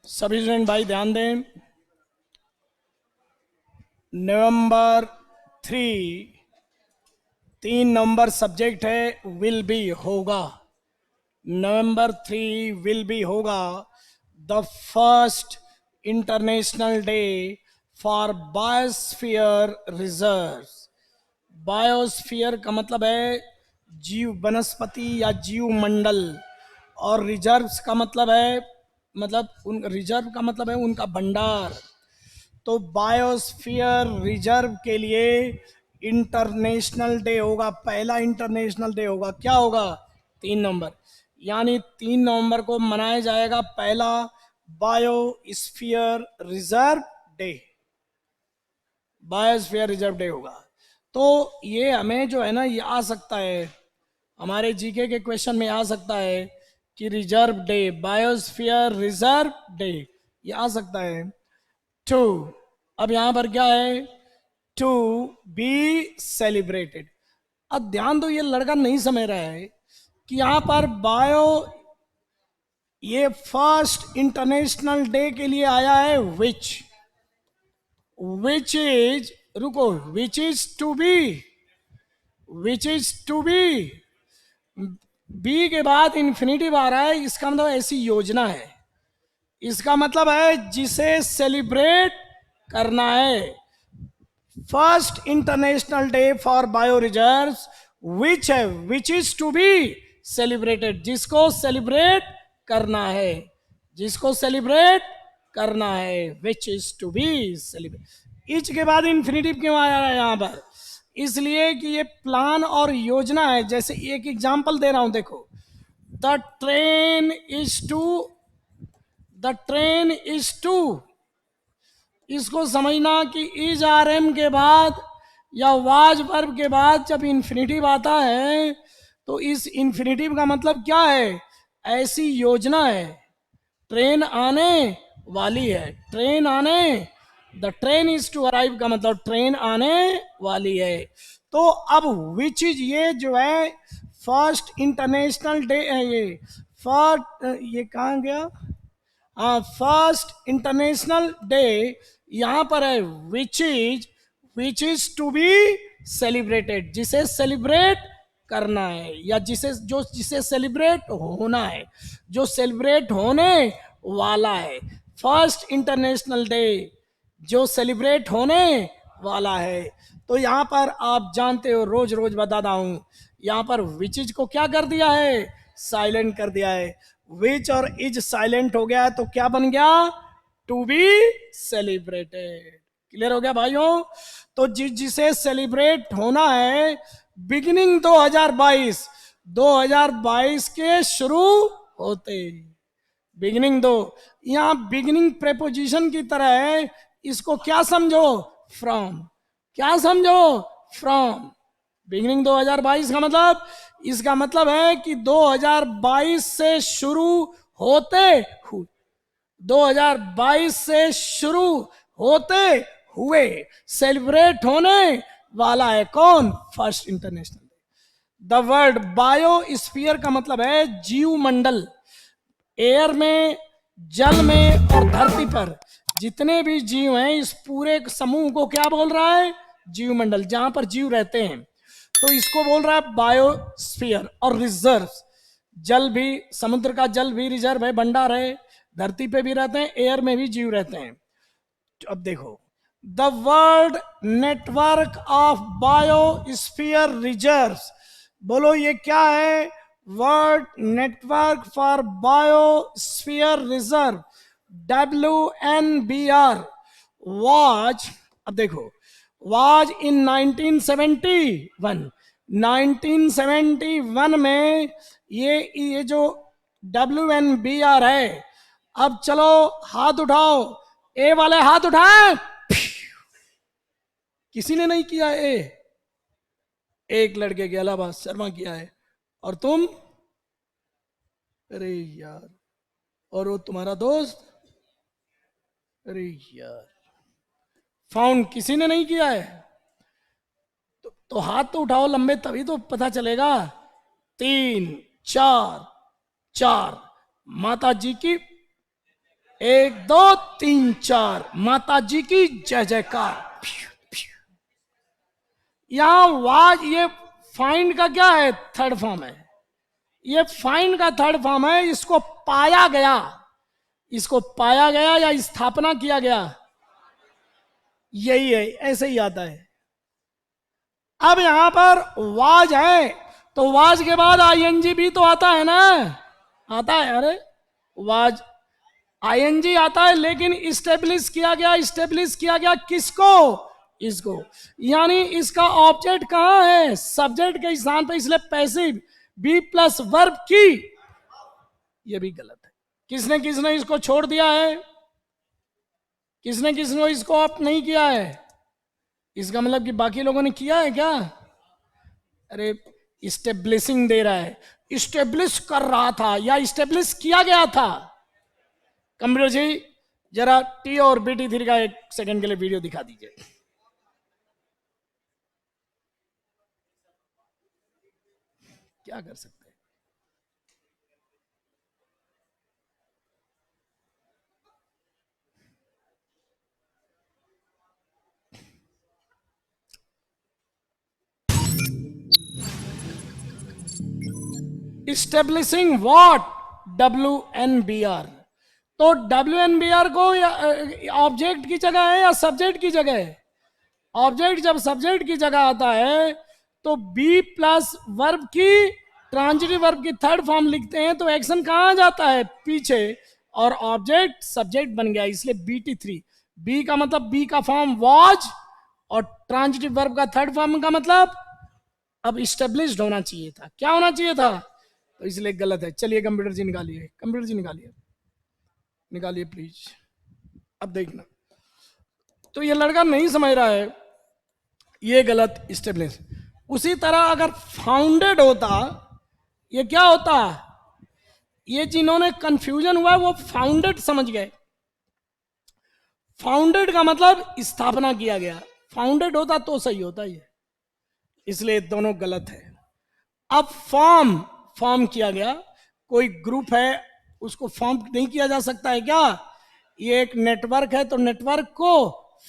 सभी स्टूडेंट भाई ध्यान दें। नवंबर 3 3 नंबर सब्जेक्ट है विल बी होगा। नवंबर 3 विल बी होगा the first international day for biosphere reserve. Biosphere का मतलब है जीव वनस्पति या जीव मंडल, और रिजर्व्स का मतलब है उन रिजर्व का मतलब है उनका भंडार। तो बायोस्फीयर रिजर्व के लिए इंटरनेशनल डे होगा, पहला इंटरनेशनल डे होगा। क्या होगा? 3 नवंबर, यानी 3 नवंबर को मनाया जाएगा पहला biosphere reserve day. Biosphere reserve day होगा। तो ये हमें जो है ना, ये आ सकता है, हमारे जीके के क्वेश्चन में आ सकता है कि reserve day, biosphere reserve day, ये आ सकता है। टू, अब यहां पर क्या है? To be celebrated. अब ध्यान दो, ये लड़का नहीं समझ रहा है कि यहां पर बायो, ये फर्स्ट इंटरनेशनल डे के लिए आया है विच इज, रुको, which is to be, which is to be के बाद इंफिनिटिव आ रहा है, इसका मतलब ऐसी योजना है, इसका मतलब है जिसे सेलिब्रेट करना है। First international day for bio reserve which है, which is to be celebrated, जिसको सेलिब्रेट करना है, जिसको सेलिब्रेट करना है, which is to be celebrate. इच के बाद इंफिनिटिव क्यों आया है यहां पर? इसलिए कि ये प्लान और योजना है। जैसे एक एग्जांपल दे रहा हूं, देखो, the train is to, the train is to, इसको समझना कि इज आर एम के बाद या वाज वर्ब के बाद जब इंफिनिटिव आता है तो इस इंफिनिटिव का मतलब क्या है? ऐसी योजना है, ट्रेन आने वाली है, ट्रेन आने, the train is to arrive का मतलब ट्रेन आने वाली है। तो अब विच इज, ये जो है फर्स्ट इंटरनेशनल डे है, ये कहाँ गया? हाँ, फर्स्ट इंटरनेशनल डे यहां पर है which is to be celebrated, जिसे सेलिब्रेट करना है, या जिसे सेलिब्रेट होना है, जो सेलिब्रेट होने वाला है। फर्स्ट इंटरनेशनल डे जो सेलिब्रेट होने वाला है। तो यहां पर आप जानते हो, रोज रोज बताता हूं, यहां पर विच को क्या कर दिया है? साइलेंट कर दिया है। विच और इज साइलेंट हो गया है तो क्या बन गया? To be celebrated. क्लियर हो गया भाइयों? तो जिसे सेलिब्रेट होना है, बिगिनिंग 2022 के शुरू होते, बिगिनिंग दो, यहां बिगिनिंग प्रेपोजिशन की तरह है, इसको क्या समझो? फ्रॉम। क्या समझो? फ्रॉम। बिगिनिंग 2022 का मतलब, इसका मतलब है कि 2022 से शुरू होते हुए, 2022 से शुरू होते हुए सेलिब्रेट होने वाला है कौन? First international day. The word biosphere का मतलब है जीव मंडल। एयर में, जल में और धरती पर जितने भी जीव हैं, इस पूरे समूह को क्या बोल रहा है? जीव मंडल, जहां पर जीव रहते हैं, तो इसको बोल रहा है बायोस्फीयर। और रिजर्व, जल भी, समुद्र का जल भी रिजर्व है, भंडार है, धरती पे भी रहते हैं, एयर में भी जीव रहते हैं। अब देखो, the world network of biosphere reserve, बोलो ये क्या है? World network for biosphere reserve, WNBR was, अब देखो, वाज इन 1971 में, ये जो WNBR है। अब चलो हाथ उठाओ, ए वाले हाथ उठाए। किसी ने नहीं किया ए, एक लड़के के अलावा शर्मा किया है। और तुम? अरे यार, और वो तुम्हारा दोस्त? अरे यार, फाउंड किसी ने नहीं किया है। तो हाथ तो उठाओ लंबे, तभी तो पता चलेगा। 3 4 4, माता जी की, एक दो तीन चार, माता जी की जय जयकार। यहां वाज, ये फाइंड का क्या है, थर्ड फॉर्म है। ये फाइंड का थर्ड फॉर्म है। इसको पाया गया, इसको पाया गया या स्थापना किया गया, यही है, ऐसे ही आता है। अब यहां पर वाज है, तो वाज के बाद आईएनजी भी तो आता है ना, आता है। अरे वाज आईएनजी आता है, लेकिन इस्टेब्लिश किया गया, इस्टेब्लिश किया गया किसको, इसको। यानी इसका ऑब्जेक्ट कहां है, सब्जेक्ट के स्थान पर, इसलिए पैसिव बी प्लस वर्ब की, ये भी गलत है। किसने किसने इसको छोड़ दिया है, किसने किसने इसको ऑप्ट नहीं किया है, इसका मतलब कि बाकी लोगों ने किया है क्या। अरे इस्टेब्लिशिंग दे रहा है, इस्टेब्लिश कर रहा था या इस्टेब्लिश किया गया था। कंप्यूटर जी जरा टी और बीटी थ्री का एक सेकंड के लिए वीडियो दिखा दीजिए। क्या कर सकते हैं। Establishing what, WNBR। तो WNBR को ऑब्जेक्ट की जगह है या सब्जेक्ट की जगह है। ऑब्जेक्ट जब सब्जेक्ट की जगह आता है तो बी प्लस वर्ब की, ट्रांजिटिव वर्ब की थर्ड फॉर्म लिखते हैं, तो एक्शन कहां जाता है, पीछे, और ऑब्जेक्ट सब्जेक्ट बन गया, इसलिए BT3। बी का मतलब बी का फॉर्म वाज, और ट्रांजिटिव वर्ब का थर्ड फॉर्म का मतलब अब इस्टेब्लिश्ड होना चाहिए था, क्या होना चाहिए था, तो इसलिए गलत है। चलिए कंप्यूटर जी निकालिए, कंप्यूटर जी निकालिए, निकालिए प्लीज। अब देखना, तो ये लड़का नहीं समझ रहा है, ये गलत, इस्टेब्लिश। उसी तरह अगर फाउंडेड होता, ये क्या होता, ये जिन्होंने कंफ्यूजन हुआ वो फाउंडेड समझ गए। फाउंडेड का मतलब स्थापना किया गया, फाउंडेड होता तो सही होता ये, इसलिए दोनों गलत है। अब फॉर्म, फॉर्म किया गया, कोई ग्रुप है उसको फॉर्म नहीं किया जा सकता है क्या, ये एक नेटवर्क है तो नेटवर्क को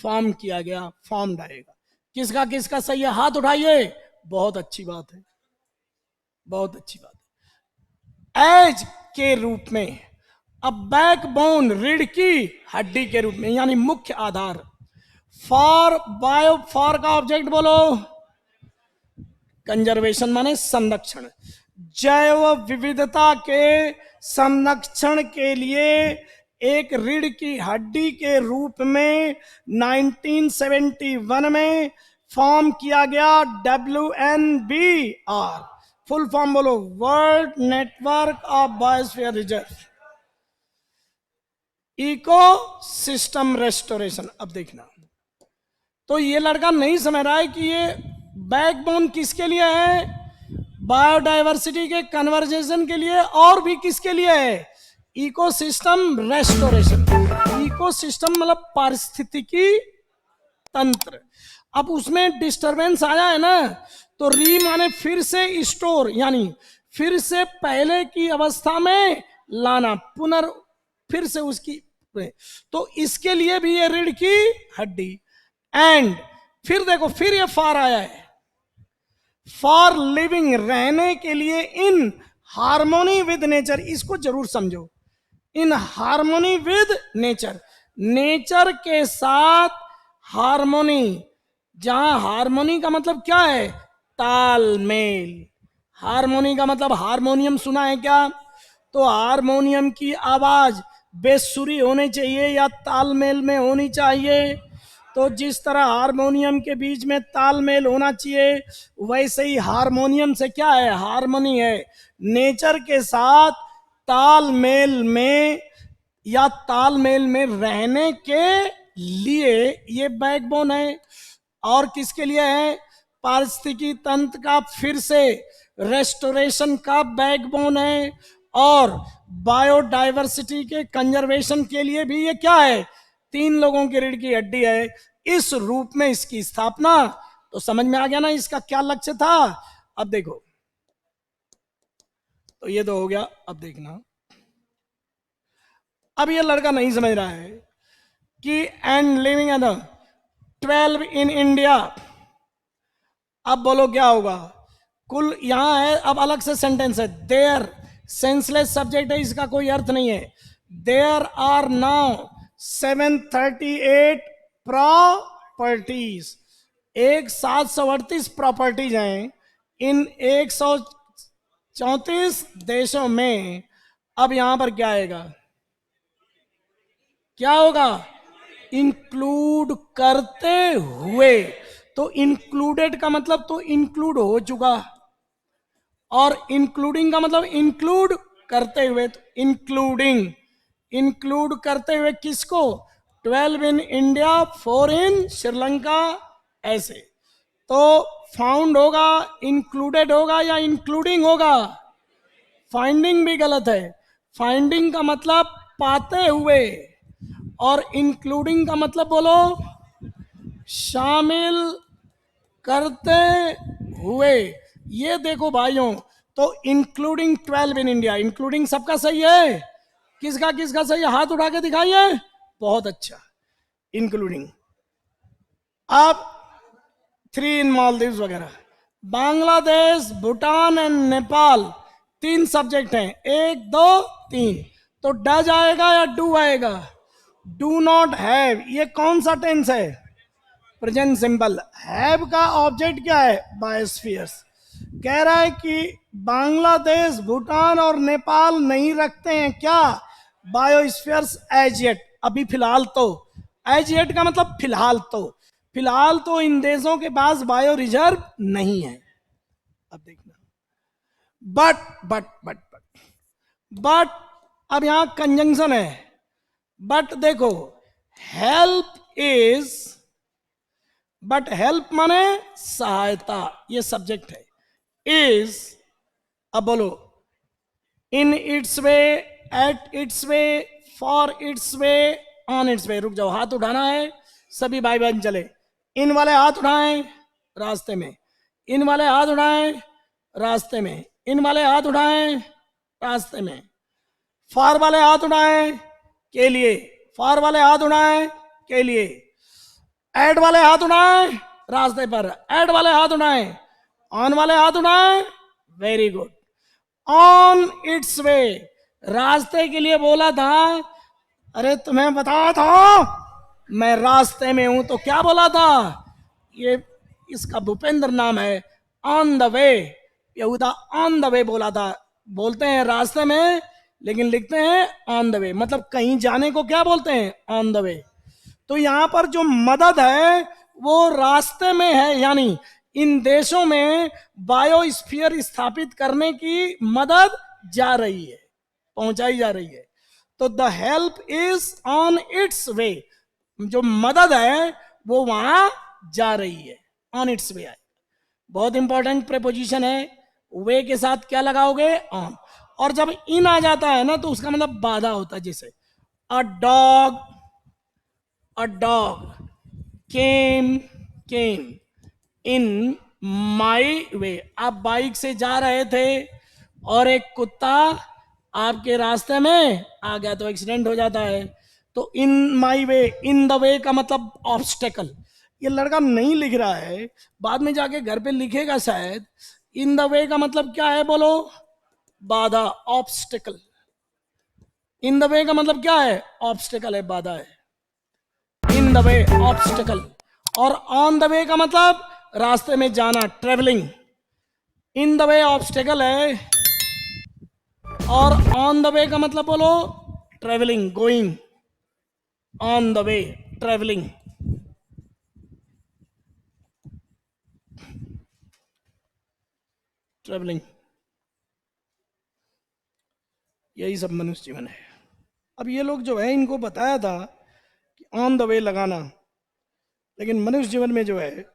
फॉर्म किया गया, फॉर्म्ड आएगा। किसका किसका सही है, हाथ उठाइए, बहुत अच्छी बात है, बहुत अच्छी बात है। एज के रूप में, अब बैकबोन, रीढ़ की हड्डी के रूप में, यानी मुख्य आधार। फॉर, बायो, फॉर का ऑब्जेक्ट बोलो, कंजर्वेशन माने संरक्षण, जैव विविधता के संरक्षण के लिए एक रीढ़ की हड्डी के रूप में 1971 में फॉर्म किया गया WNBR। फुल फॉर्म बोलो, world network of biosphere reserve, ecosystem restoration. अब देखना, तो ये लड़का नहीं समझ रहा है कि ये बैकबोन किसके लिए है, बायोडायवर्सिटी के कन्वर्जेशन के लिए, और भी किसके लिए है, इकोसिस्टम रेस्टोरेशन। इकोसिस्टम मतलब पारिस्थितिकी तंत्र। अब उसमें डिस्टरबेंस आया है ना, तो री माने फिर से, स्टोर यानी फिर से पहले की अवस्था में लाना, पुनर् फिर से उसकी, तो इसके लिए भी ये रीढ़ की हड्डी। एंड फिर देखो, फिर ये फॉर आया है, फॉर लिविंग, रहने के लिए, इन हार्मोनी विद नेचर, इसको जरूर समझो, इन हार्मोनी विद नेचर, नेचर के साथ हार्मोनी। जहां हार्मोनी का मतलब क्या है, तालमेल। हार्मोनी का मतलब, हारमोनियम सुना है क्या, तो हारमोनियम की आवाज बेसुरी होनी चाहिए या तालमेल में होनी चाहिए। तो जिस तरह हारमोनियम के बीच में तालमेल होना चाहिए, वैसे ही हारमोनियम से क्या है, हारमोनी है, नेचर के साथ तालमेल में या तालमेल में रहने के लिए ये बैकबोन है। और किसके लिए है, पारिस्थितिकी तंत्र का फिर से रेस्टोरेशन का बैकबोन है, और बायोडायवर्सिटी के कंजर्वेशन के लिए भी ये क्या है, तीन लोगों की रीढ़ की हड्डी है। इस रूप में इसकी स्थापना, तो समझ में आ गया ना इसका क्या लक्ष्य था। अब देखो, तो ये तो हो गया। अब देखना, अब ये लड़का नहीं समझ रहा है कि and living at 12 in India. अब बोलो क्या होगा? कुल यहां है, अब अलग से सेंटेंस है, देयर सेंसलेस सब्जेक्ट है, इसका कोई अर्थ नहीं है। There are now 738 properties, 738 properties हैं इन 134 देशों में। अब यहां पर क्या आएगा? क्या होगा? इंक्लूड करते हुए। तो इंक्लूडेड का मतलब तो इंक्लूड हो चुका, और इंक्लूडिंग का मतलब इंक्लूड करते हुए। तो इंक्लूडिंग, इंक्लूड करते हुए किसको? 12 इन इंडिया, 4 इन श्रीलंका, ऐसे। तो फाउंड होगा, इंक्लूडेड होगा या इंक्लूडिंग होगा? फाइंडिंग भी गलत है। फाइंडिंग का मतलब पाते हुए, और इंक्लूडिंग का मतलब बोलो शामिल करते हुए। ये देखो भाइयों, तो इंक्लूडिंग 12 इन इंडिया, इंक्लूडिंग सबका सही है। किसका किसका सही है? हाथ उठा के दिखाइए। बहुत अच्छा, इंक्लूडिंग। अब 3 इन मालदीव वगैरह। बांग्लादेश, भूटान एंड नेपाल, 3 सब्जेक्ट हैं, 1 2 3। तो डज आएगा या डू आएगा? Do not have. ये कौन सा टेंस है? Present simple. हैव का ऑब्जेक्ट क्या है? बायोस्फीयर्स। कह रहा है कि बांग्लादेश, भूटान और नेपाल नहीं रखते हैं क्या बायोस्फीयर्स एज येट, अभी फिलहाल तो। एज येट का मतलब फिलहाल तो, फिलहाल तो इन देशों के पास बायो रिजर्व नहीं है। अब देखना, बट अब यहां कंजंक्शन है। बट देखो, हेल्प इज, बट हेल्प माने सहायता, ये सब्जेक्ट है। इज, अब बोलो in its way, at its way, for its way, on its way. रुक जाओ, हाथ उठाना है सभी भाई बहन। चले, इन वाले हाथ उठाएं रास्ते में, इन वाले हाथ उठाएं रास्ते में, इन वाले हाथ उठाएं रास्ते में। फॉर वाले हाथ उठाएं के लिए, फॉर वाले हाथ उठाएं के लिए। एड वाले हाथ उठाएं रास्ते पर, एड वाले हाथ उठाएं। ऑन वाले हाथ उठाएं, वेरी गुड। ऑन इट्स वे, रास्ते के लिए बोला था। अरे तुम्हें बताया था मैं रास्ते में हूं, तो क्या बोला था? ये इसका भूपेंद्र नाम है। ऑन द वे, यहूदा ऑन द वे बोला था। बोलते हैं रास्ते में, लेकिन लिखते हैं ऑन द वे, मतलब कहीं जाने को क्या बोलते हैं? On the way. तो यहां पर जो मदद है वो रास्ते में है, यानी इन देशों में बायोस्फीयर स्थापित करने की मदद जा रही है, पहुंचाई जा रही है। तो the help is on its way, जो मदद है वो वहां जा रही है, ऑन इट्स वे है। बहुत इंपॉर्टेंट प्रेपोजिशन है। वे के साथ क्या लगाओगे? ऑन। और जब इन आ जाता है ना, तो उसका मतलब बाधा होता है। जैसे a dog, a dog came in my way। आप बाइक से जा रहे थे और एक कुत्ता आपके रास्ते में आ गया, तो एक्सीडेंट हो जाता है। तो इन माई वे, इन द वे का मतलब ऑब्स्टेकल। ये लड़का नहीं लिख रहा है, बाद में जाके घर पे लिखेगा शायद। इन द वे का मतलब क्या है बोलो? बाधा, ऑब्स्टेकल। इन द वे का मतलब क्या है? ऑब्स्टेकल है, बाधा है। In the way, obstacle. और ऑन द वे का मतलब रास्ते में जाना, travelling. In the way obstacle है, और ऑन द वे का मतलब बोलो travelling, going. On the way, travelling. Travelling, यही सब मनुष्य जीवन है। अब ये लोग जो है, इनको बताया था कि ऑन द वे लगाना, लेकिन मनुष्य जीवन में जो है,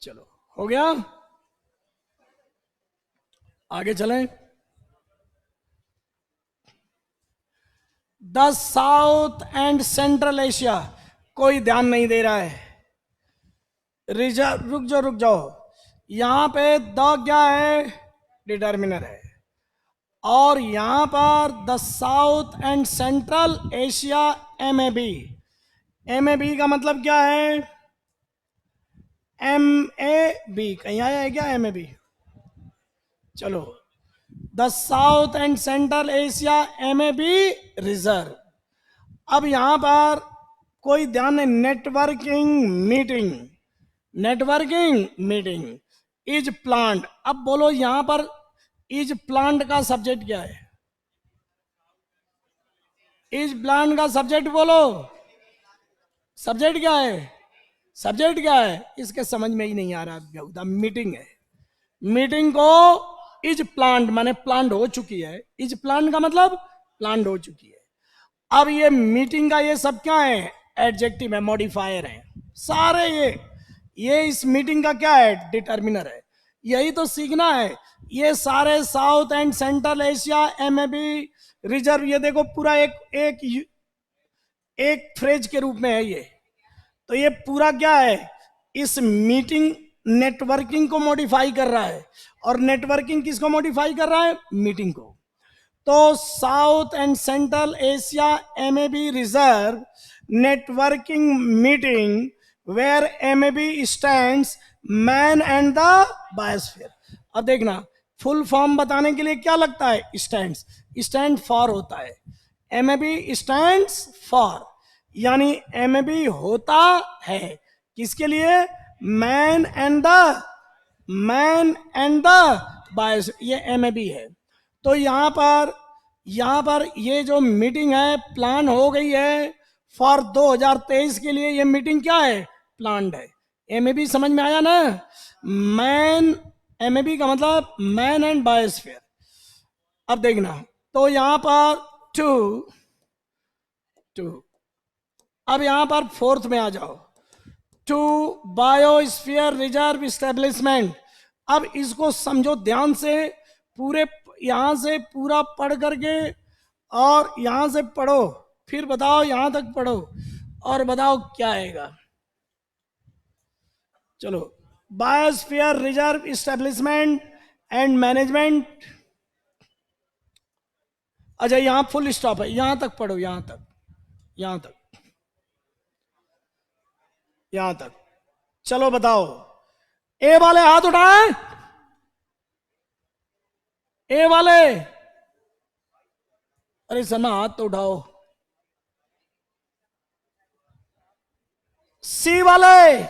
चलो हो गया, आगे चलें। The south and central Asia, कोई ध्यान नहीं दे रहा है। रुक जाओ, यहां पे द क्या है? डिटर्मिनर है। और यहां पर the south and central Asia MAB। MAB का मतलब क्या है? MAB कहीं आया है क्या MAB? चलो, the south and central Asia MAB reserve. अब यहां पर कोई ध्यान नहीं, networking meeting, networking meeting is plant. अब बोलो यहां पर इज प्लांट का सब्जेक्ट क्या है? इज प्लांट का सब्जेक्ट बोलो, सब्जेक्ट क्या है? सब्जेक्ट क्या है? इसके समझ में ही नहीं आ रहा। मीटिंग है, मीटिंग को इज प्लांट माने प्लांट हो चुकी है। इज प्लांट का मतलब प्लांट हो चुकी है। अब ये मीटिंग का ये सब क्या है? एडजेक्टिव है, मॉडिफायर है सारे। ये इस मीटिंग का क्या है? डिटर्मिनर है। यही तो सीखना है। ये सारे south and central Asia MAB reserve, ये देखो पूरा एक फ्रेज के रूप में है ये। तो ये पूरा क्या है? इस मीटिंग नेटवर्किंग को मॉडिफाई कर रहा है। और नेटवर्किंग किसको मॉडिफाई कर रहा है? मीटिंग को। तो south and central Asia MAB reserve networking meeting where MAB stands man and the biosphere. अब देखना, फुल फॉर्म बताने के लिए क्या लगता है? स्टैंड्स, स्टैंड फॉर होता है। MAB स्टैंड्स फॉर, यानी MAB होता है किसके लिए? Man and the, man and the BIOS, ये MAB है। तो यहां पर ये जो मीटिंग है प्लान हो गई है फॉर 2023 के लिए। ये मीटिंग क्या है? प्लान्ड है। MAB समझ में आया ना? मैन, MAB का मतलब मैन एंड बायोस्फीयर। अब देखना, तो यहां पर टू टू, अब यहां पर फोर्थ में आ जाओ, टू बायोस्फीयर रिजर्व इस्टेब्लिशमेंट। अब इसको समझो ध्यान से, पूरे यहां से पूरा पढ़ करके और यहां से पढ़ो, फिर बताओ, यहां तक पढ़ो और बताओ क्या आएगा। चलो, biosphere reserve establishment and management. अच्छा, यहां फुल स्टॉप है, यहां तक पढ़ो, यहां तक, यहां तक, यहां तक। चलो बताओ, ए वाले हाथ उठाएं, ए वाले, अरे सना हाथ तो उठाओ। सी वाले,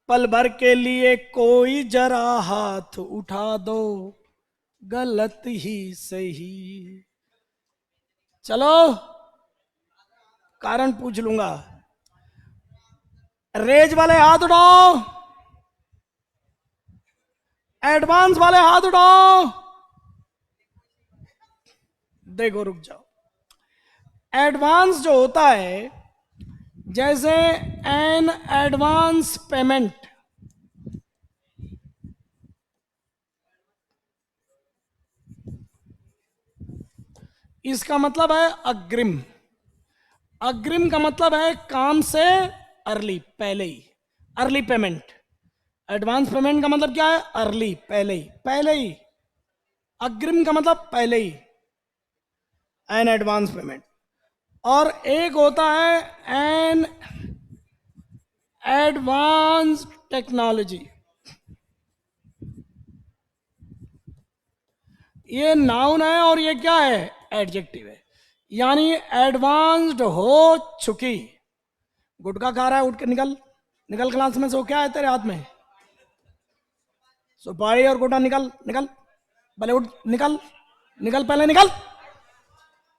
पल भर के लिए कोई जरा हाथ उठा दो, गलत ही सही। चलो, कारण पूछ लूंगा। रेज वाले हाथ उठाओ, एडवांस वाले हाथ उठाओ। देखो, रुक जाओ। एडवांस जो होता है, जैसे एन एडवांस पेमेंट, इसका मतलब है अग्रिम। अग्रिम का मतलब है काम से अर्ली, पहले ही, अर्ली पेमेंट। एडवांस पेमेंट का मतलब क्या है? अर्ली, पहले ही, पहले ही। अग्रिम का मतलब पहले ही, एन एडवांस पेमेंट। और एक होता है एन एडवांस टेक्नोलॉजी। ये नाउन है और ये क्या है? एडजेक्टिव है। यानी एडवांस्ड हो चुकी। गुटखा खा रहा है, उठ के निकल, निकल क्लास में से। वो क्या है तेरे हाथ में? सुपारी और गुटखा। निकल निकल, पहले उठ, निकल निकल, पहले निकल,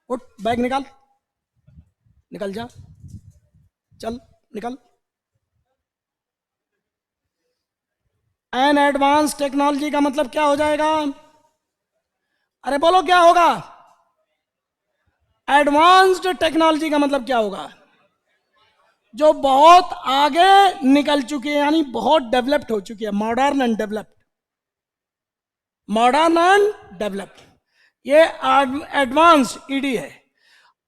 उठ, बैग निकाल, निकल जा, चल निकल। एन एडवांस टेक्नोलॉजी का मतलब क्या हो जाएगा? अरे बोलो क्या होगा? एडवांस्ड टेक्नोलॉजी का मतलब क्या होगा? जो बहुत आगे निकल चुकी है, यानी बहुत डेवलप्ड हो चुकी है। Modern and developed, modern and developed, ये एडवांस्ड ईडी है।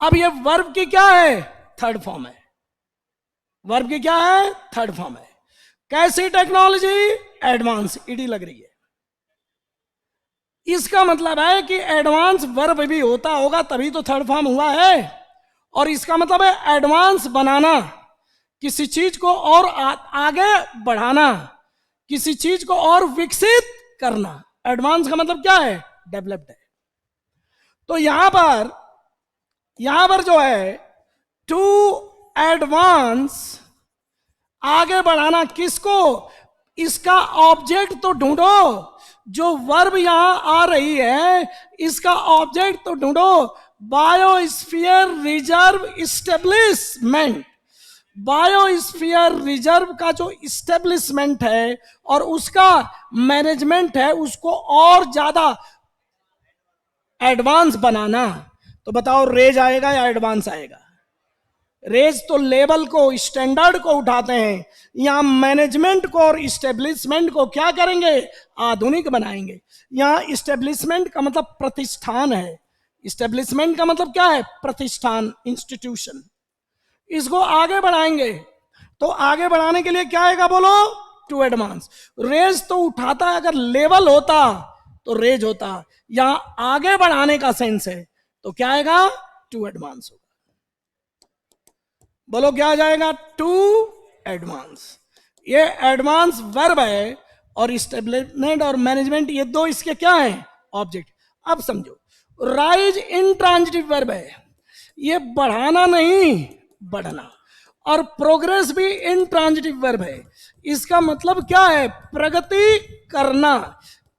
अब ये वर्ब की क्या है? थर्ड फॉर्म है। वर्ब की क्या है? थर्ड फॉर्म है। कैसी टेक्नोलॉजी? एडवांस, ईडी लग रही है। इसका मतलब है कि एडवांस वर्ब भी होता होगा तभी तो थर्ड फॉर्म हुआ है। और इसका मतलब है एडवांस बनाना, किसी चीज को और आगे बढ़ाना, किसी चीज को और विकसित करना। एडवांस का मतलब क्या है? डेवलप्ड है। तो यहां पर जो है टू एडवांस, आगे बढ़ाना किसको? इसका ऑब्जेक्ट तो ढूंढो, जो वर्ब यहां आ रही है इसका ऑब्जेक्ट तो ढूंढो। Biosphere reserve establishment, biosphere reserve का जो इस्टेब्लिशमेंट है और उसका मैनेजमेंट है, उसको और ज्यादा एडवांस बनाना। तो बताओ रेज आएगा या एडवांस आएगा? रेज तो लेवल को, स्टैंडर्ड को उठाते हैं, यहां मैनेजमेंट को और इस्टेब्लिशमेंट को क्या करेंगे? आधुनिक बनाएंगे। यहां इस्टेब्लिशमेंट का मतलब प्रतिष्ठान है, इस्टेब्लिशमेंट का मतलब क्या है? प्रतिष्ठान, इंस्टीट्यूशन। इसको आगे बढ़ाएंगे। तो आगे बढ़ाने के लिए क्या आएगा बोलो? To advance. रेज तो उठाता है, अगर लेवल होता तो रेज होता, यहां आगे बढ़ाने का सेंस है तो क्या आएगा? टू एडवांस होगा। बोलो क्या आ जाएगा? To advance. ये एडवांस वर्ब है और इस्टेब्लिशमेंट और मैनेजमेंट, ये दो इसके क्या है? ऑब्जेक्ट। अब समझो, राइज इंट्रांजिटिव वर्ब है, ये बढ़ाना नहीं, बढ़ना। और प्रोग्रेस भी इंट्रांजिटिव वर्ब है। इसका मतलब क्या है? प्रगति करना,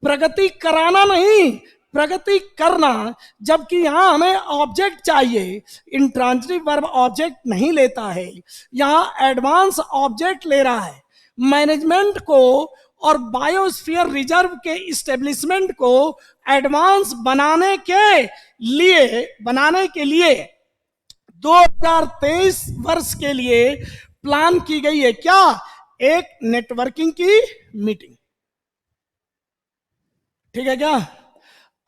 प्रगति कराना नहीं, प्रगति करना। जबकि यहां हमें ऑब्जेक्ट चाहिए, इंट्रांजिटिव वर्ब ऑब्जेक्ट नहीं लेता है, यहां एडवांस ऑब्जेक्ट ले रहा है। मैनेजमेंट को और बायोस्फीयर रिजर्व के इस्टेब्लिशमेंट को एडवांस बनाने के लिए 2023 वर्ष के लिए प्लान की गई है क्या? एक नेटवर्किंग की मीटिंग। ठीक है क्या?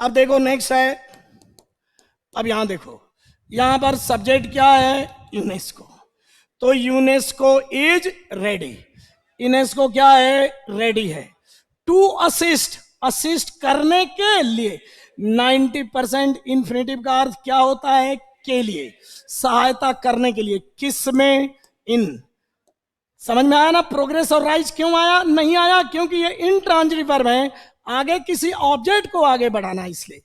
अब देखो नेक्स्ट है, अब यहां देखो, यहां पर सब्जेक्ट क्या है? यूनेस्को। तो यूनेस्को इज रेडी, यूनेस्को क्या है? रेडी है। टू असिस्ट, असिस्ट करने के लिए। 90% इंफिनिटिव का अर्थ क्या होता है? के लिए, सहायता करने के लिए। किस में? इन। समझ में आया ना? प्रोग्रेस और राइज क्यों आया? नहीं आया क्योंकि ये इंट्रांजिटिव वर्ब है, आगे किसी ऑब्जेक्ट को आगे बढ़ाना, इसलिए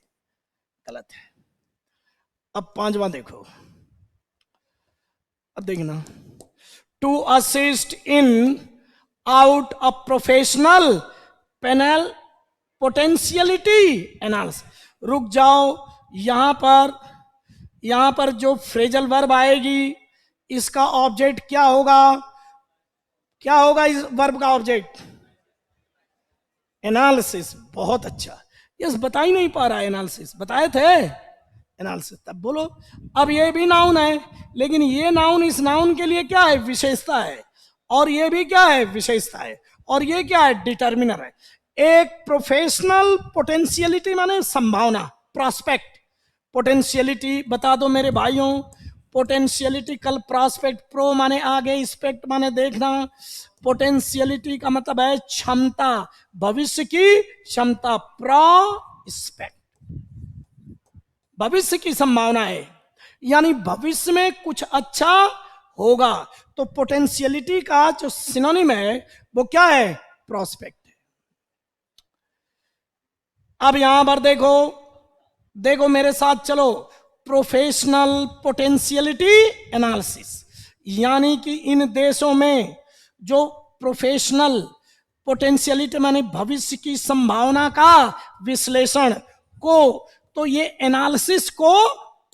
गलत है। अब पांचवा देखो, अब देखना, to assist in out a professional panel potentiality analysis. रुक जाओ, यहां पर जो फ्रेजल वर्ब आएगी इसका ऑब्जेक्ट क्या होगा? क्या होगा इस वर्ब का ऑब्जेक्ट? एनालिसिस। बहुत अच्छा, यस बता ही नहीं पा रहा है, एनालिसिस बताए थे, एनालिसिस। तब बोलो, अब ये भी नाउन है, लेकिन ये नाउन इस नाउन के लिए क्या है? विशेषता है। और ये भी क्या है? विशेषता है। और ये क्या है? डिटर्मिनर है। एक प्रोफेशनल पोटेंशियलिटी माने संभावना, प्रॉस्पेक्ट। पोटेंशियलिटी बता दो मेरे भाइयों, पोटेंशियलिटी कल प्रॉस्पेक्ट, प्रो माने आगे, स्पेक्ट माने देखना। पोटेंशियलिटी का मतलब है क्षमता, भविष्य की क्षमता। प्रॉस्पेक्ट भविष्य की संभावना है, यानी भविष्य में कुछ अच्छा होगा। तो पोटेंशियलिटी का जो सिनोनिम है वो क्या है? प्रॉस्पेक्ट है। अब यहां पर देखो, देखो मेरे साथ चलो, प्रोफेशनल पोटेंशियलिटी एनालिसिस, यानी कि इन देशों में जो प्रोफेशनल पोटेंशियलिटी माने भविष्य की संभावना का विश्लेषण को, तो ये एनालिसिस को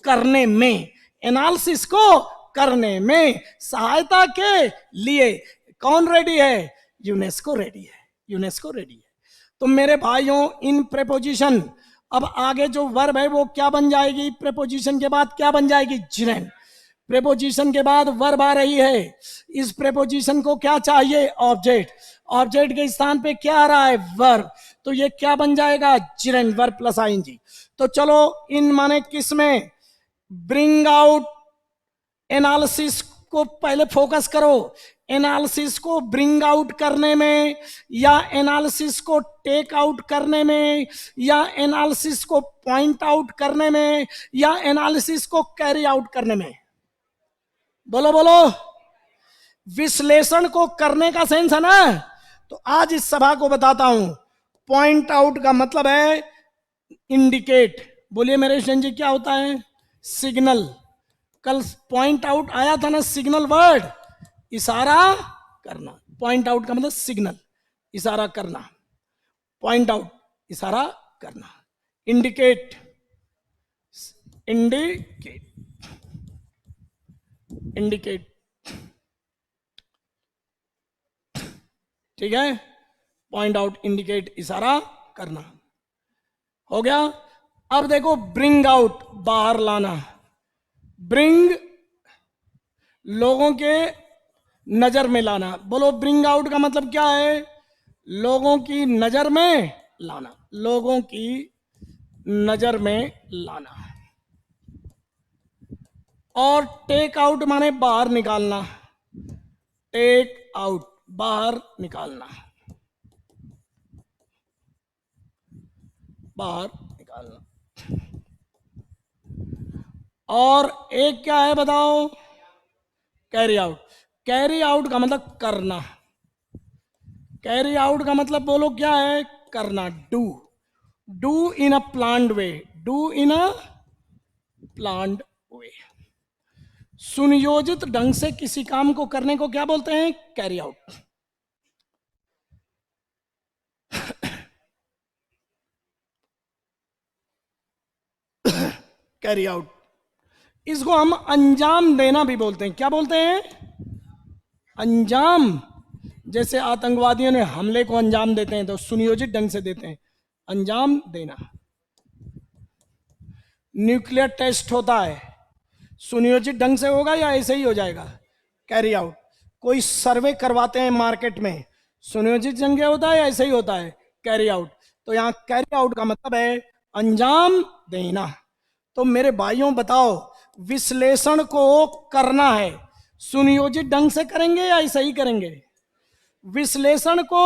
करने में, एनालिसिस को करने में सहायता के लिए कौन रेडी है? यूनेस्को रेडी है, यूनेस्को रेडी है। तो मेरे भाइयों, इन प्रेपोजिशन, अब आगे जो वर्ब है वो क्या बन जाएगी? प्रेपोजिशन के बाद क्या बन जाएगी? जिरेंड। प्रेपोजिशन के बाद वर्ब आ रही है, इस प्रेपोजिशन को क्या चाहिए? ऑब्जेक्ट। ऑब्जेक्ट के स्थान पे क्या आ रहा है? वर्ब। तो ये क्या बन जाएगा? जिरेंड, वर्ब प्लस आईएनजी। तो चलो, इन माने किस में? ब्रिंग आउट एनालिसिस को पहले फोकस करो, एनालिसिस को ब्रिंग आउट करने में, या एनालिसिस को टेक आउट करने में, या एनालिसिस को पॉइंट आउट करने में, या एनालिसिस को कैरी आउट करने में? बोलो बोलो। विश्लेषण को करने का सेंस है ना। तो आज इस सभा को बताता हूं, पॉइंट आउट का मतलब है इंडिकेट। बोलिए मेरे स्टूडेंट जी, क्या होता है? सिग्नल। कल पॉइंट आउट आया था ना, सिग्नल वर्ड, इशारा करना। पॉइंट आउट का मतलब सिग्नल, इशारा करना। पॉइंट आउट, इशारा करना। इंडिकेट, इंडिकेट, इंडिकेट, ठीक है। पॉइंट आउट, इंडिकेट, इशारा करना, हो गया। अब देखो, ब्रिंग आउट, बाहर लाना। ब्रिंग, लोगों के नजर में लाना। बोलो, ब्रिंग आउट का मतलब क्या है? लोगों की नजर में लाना, लोगों की नजर में लाना। और टेक आउट माने बाहर निकालना। टेक आउट, बाहर निकालना, बाहर निकालना। और एक क्या है बताओ? Carry out. कैरी आउट का मतलब करना। कैरी आउट का मतलब बोलो क्या है? करना, do. Do in a planned way, do in a planned way. सुनियोजित ढंग से किसी काम को करने को क्या बोलते हैं? Carry out. Carry out. इसको हम अंजाम देना भी बोलते हैं। क्या बोलते हैं? अंजाम। जैसे आतंकवादियों ने हमले को अंजाम देते हैं तो सुनियोजित ढंग से देते हैं, अंजाम देना। न्यूक्लियर टेस्ट होता है, सुनियोजित ढंग से होगा या ऐसे ही हो जाएगा? Carry out. कोई सर्वे करवाते हैं मार्केट में, सुनियोजित ढंग से होता है या ऐसे ही होता है? Carry out. तो यहां कैरी आउट का मतलब है अंजाम देना। तो मेरे भाइयों बताओ, विश्लेषण को करना है, सुनियोजित ढंग से करेंगे या ऐसे ही करेंगे? विश्लेषण को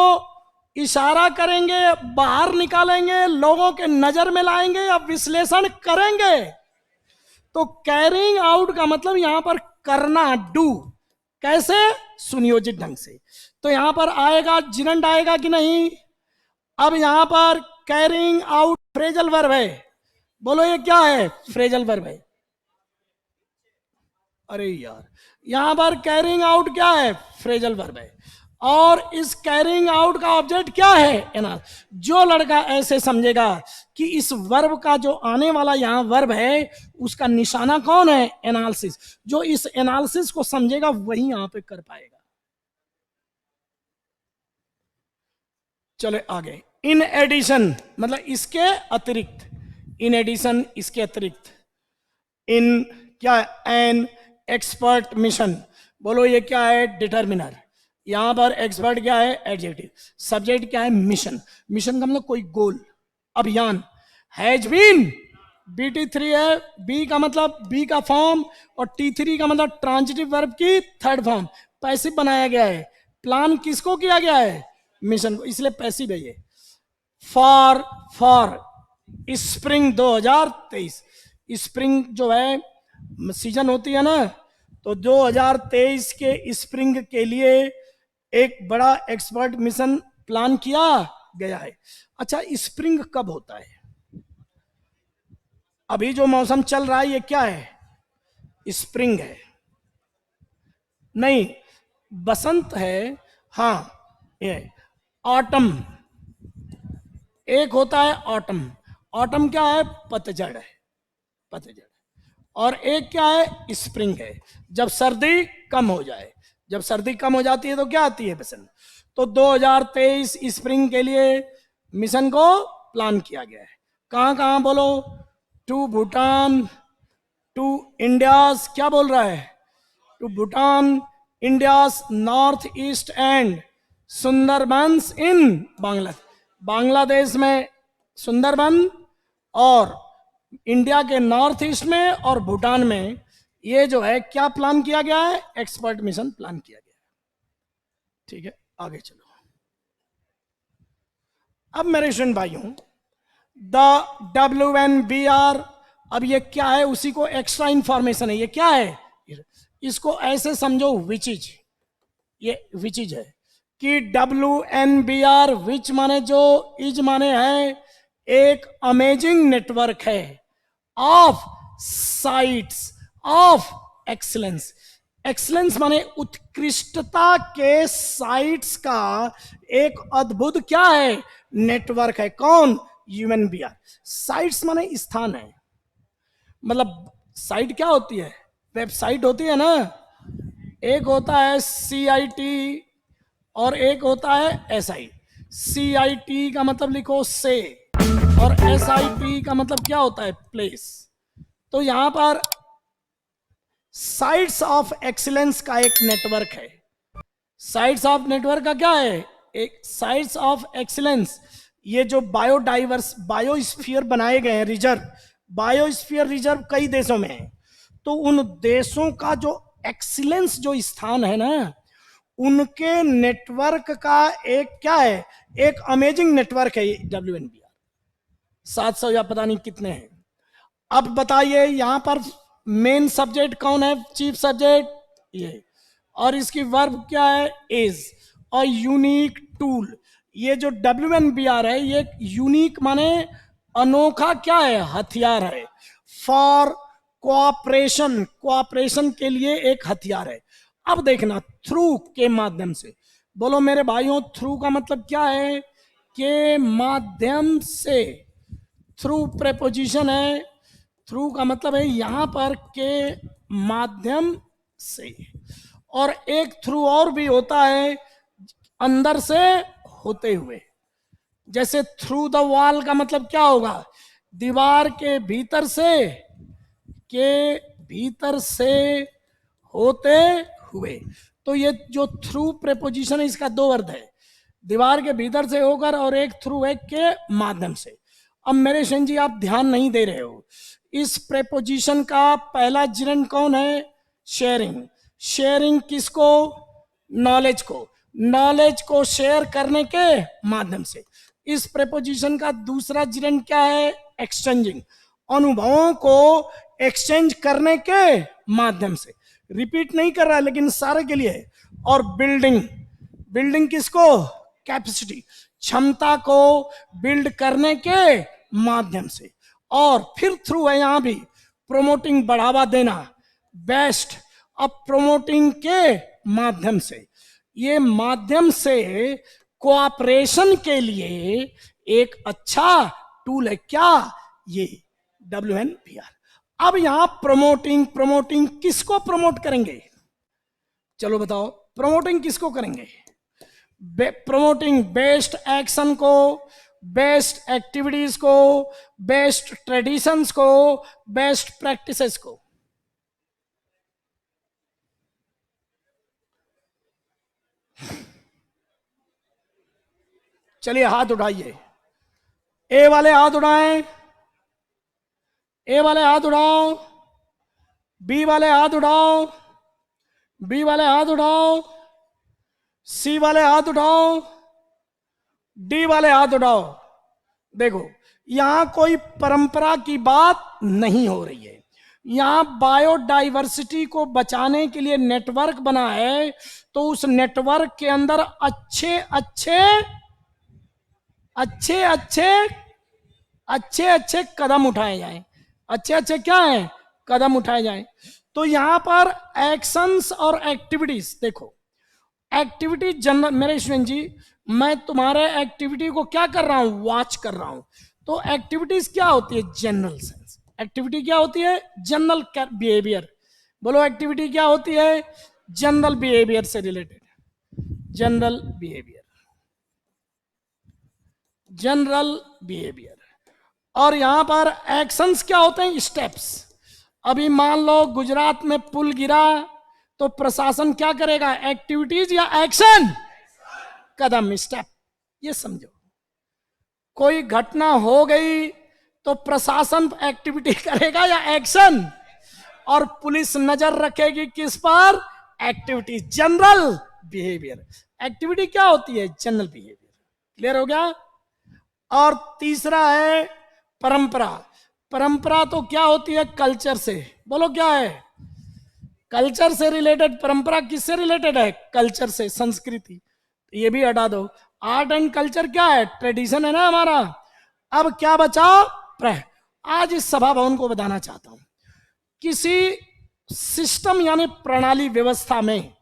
इशारा करेंगे, बाहर निकालेंगे, लोगों के नजर में लाएंगे, या विश्लेषण करेंगे? तो कैरिंग आउट का मतलब यहां पर करना, डू। कैसे? सुनियोजित ढंग से। तो यहां पर आएगा, जिरंड आएगा कि नहीं? अब यहां पर कैरिंग आउट फ्रेजल वर्ब है। बोलो ये क्या है? फ्रेजल वर्ब है। अरे यार, यहां पर कैरिंग आउट क्या है? फ्रेजल वर्ब है। और इस कैरिंग आउट का ऑब्जेक्ट क्या है? एनाल। जो लड़का ऐसे समझेगा कि इस वर्ब का जो आने वाला यहां वर्ब है उसका निशाना कौन है? एनालिसिस। जो इस एनालिसिस को समझेगा वही यहां पे कर पाएगा। चले आगे। इन एडिशन मतलब इसके अतिरिक्त। इन एडिशन, इसके अतिरिक्त। इन क्या है? An expert mission. बोलो ये क्या है? डिटर्मिनर। यहां पर एक्सपर्ट क्या है? एडजेक्टिव। सब्जेक्ट क्या है? मिशन। मिशन का मतलब कोई गोल, अभियान। हैज बीन, BT3 है। बी का मतलब बी का फॉर्म, और T3 का मतलब ट्रांजिटिव वर्ब की थर्ड फॉर्म, पैसिव बनाया गया है। प्लान किसको किया गया है? मिशन को, इसलिए पैसिव है ये। For spring 2023। स्प्रिंग जो है सीजन होती है ना, तो 2023 के स्प्रिंग के लिए एक बड़ा एक्सपर्ट मिशन प्लान किया गया है। अच्छा, स्प्रिंग कब होता है? अभी जो मौसम चल रहा है ये क्या है? स्प्रिंग है। नहीं, बसंत है। हाँ, ये ऑटम। एक होता है ऑटम। ऑटम क्या है? पतझड़ है, पतझड़। और एक क्या है? स्प्रिंग है, जब सर्दी कम हो जाए। जब सर्दी कम हो जाती है तो क्या आती है? बसंत। तो 2023 स्प्रिंग के लिए मिशन को प्लान किया गया है। कहां कहां बोलो? टू भूटान, टू इंडियाज, क्या बोल रहा है? To Bhutan, India's north east and Sundarbans in Bangladesh. Bangladesh में सुंदरबन, और इंडिया के नॉर्थ ईस्ट में और भूटान में ये जो है क्या प्लान किया गया है, एक्सपर्ट मिशन प्लान किया गया है। ठीक है, आगे चलो। अब मेरे स्टूडेंट भाइयों, द WNBR, अब ये क्या है, उसी को एक्स्ट्रा इंफॉर्मेशन है। ये क्या है, इसको ऐसे समझो विच इज, ये विच इज है कि WNBR विच माने जो, इज माने है एक अमेजिंग नेटवर्क है of sites of excellence. Excellence माने उत्कृष्टता के साइट्स का एक अद्भुत क्या है, नेटवर्क है। कौन, UNBR। साइट्स माने स्थान है, मतलब साइट क्या होती है, वेबसाइट होती है ना। एक होता है CIT और एक होता है SI। CIT का मतलब लिखो से, और SIT का मतलब क्या होता है, प्लेस। तो यहां पर साइट्स ऑफ एक्सीलेंस का एक नेटवर्क है। साइट्स ऑफ नेटवर्क का क्या है, एक साइट्स ऑफ एक्सीलेंस। ये जो बायोडाइवर्स बायोस्फीयर बनाए गए हैं, रिजर्व, बायोस्फीयर रिजर्व कई देशों में है। तो उन देशों का जो एक्सीलेंस जो स्थान है ना, उनके नेटवर्क का एक क्या है, एक अमेजिंग नेटवर्क है WNBR। 700 या पता नहीं कितने हैं। अब बताइए यहां पर मेन सब्जेक्ट कौन है, चीफ सब्जेक्ट ये, और इसकी वर्ब क्या है, इज, और यूनिक टूल। ये जो WNBR है ये यूनिक माने अनोखा क्या है, हथियार है। फॉर कोऑपरेशन, कोऑपरेशन के लिए एक हथियार है। अब देखना, थ्रू के माध्यम से, बोलो मेरे भाइयों, थ्रू का मतलब क्या है, के माध्यम से। थ्रू प्रेपोजिशन है, थ्रू का मतलब है यहां पर के माध्यम से। और एक थ्रू और भी होता है, अंदर से होते हुए। जैसे थ्रू द वॉल का मतलब क्या होगा, दीवार के भीतर से, के भीतर से होते हुए। तो ये जो थ्रू प्रेपोजिशन है इसका दो अर्थ है, दीवार के भीतर से होकर, और एक थ्रू है के माध्यम से। अब मेरे शन जी आप ध्यान नहीं दे रहे हो, इस प्रेपोजिशन का पहला जिरंड कौन है, शेयरिंग। शेयरिंग किसको, नॉलेज को, नॉलेज को शेयर करने के माध्यम से। इस प्रेपोजिशन का दूसरा जिरंड क्या है, एक्सचेंजिंग, अनुभवों को एक्सचेंज करने के माध्यम से। रिपीट नहीं कर रहा है लेकिन सारे के लिए है। और बिल्डिंग, बिल्डिंग किसको, कैपेसिटी, क्षमता को बिल्ड करने के माध्यम से। और फिर थ्रू है यहां भी, प्रोमोटिंग, बढ़ावा देना, बेस्ट। अब प्रोमोटिंग के माध्यम से, ये माध्यम से कोऑपरेशन के लिए एक अच्छा टूल है क्या, ये WNBR। अब यहां प्रोमोटिंग, प्रोमोटिंग किसको प्रमोट करेंगे, चलो बताओ, प्रमोटिंग किसको करेंगे, प्रमोटिंग बेस्ट एक्शन को, बेस्ट एक्टिविटीज को, बेस्ट ट्रेडिशंस को, बेस्ट प्रैक्टिसेस को। चलिए हाथ उठाइए, ए वाले हाथ उठाएं, ए वाले हाथ उठाओ, बी वाले हाथ उठाओ, बी वाले हाथ उठाओ, सी वाले हाथ उठाओ, डी वाले हाथ उठाओ। देखो यहां कोई परंपरा की बात नहीं हो रही है, यहां बायोडाइवर्सिटी को बचाने के लिए नेटवर्क बना है। तो उस नेटवर्क के अंदर अच्छे अच्छे अच्छे अच्छे अच्छे अच्छे कदम उठाए जाएं। अच्छे अच्छे क्या है, कदम उठाए जाएं। तो यहां पर एक्शंस और एक्टिविटीज, देखो एक्टिविटी जनरल, मेरे स्टूडेंट जी मैं तुम्हारे एक्टिविटी को क्या कर रहा हूं, वॉच कर रहा हूं। तो एक्टिविटीज क्या होती है, जनरल सेंस। एक्टिविटी क्या होती है, जनरल बिहेवियर। बोलो एक्टिविटी क्या होती है, जनरल बिहेवियर से related, general behaviour, general behaviour. और यहां पर एक्शंस क्या होते हैं, स्टेप्स। अभी मान लो गुजरात में पुल गिरा, तो प्रशासन क्या करेगा, एक्टिविटीज या एक्शन, कदम, स्टेप। ये समझो, कोई घटना हो गई तो प्रशासन एक्टिविटी करेगा या एक्शन, और पुलिस नजर रखेगी किस पर? Activity, general behaviour. एक्टिविटी क्या होती है? General behaviour. क्लियर हो गया? और तीसरा है परंपरा। परंपरा तो क्या होती है? कल्चर से। बोलो क्या है? कल्चर से रिलेटेड। परंपरा किससे रिलेटेड है? कल्चर से, संस्कृति। ये भी हटा दो। आर्ट एंड कल्चर क्या है? ट्रेडिशन है ना हमारा। अब क्या बचा? आज इस सभा भवन को बताना चाहता हूं, किसी सिस्टम यानी प्रणाली, व्यवस्था में,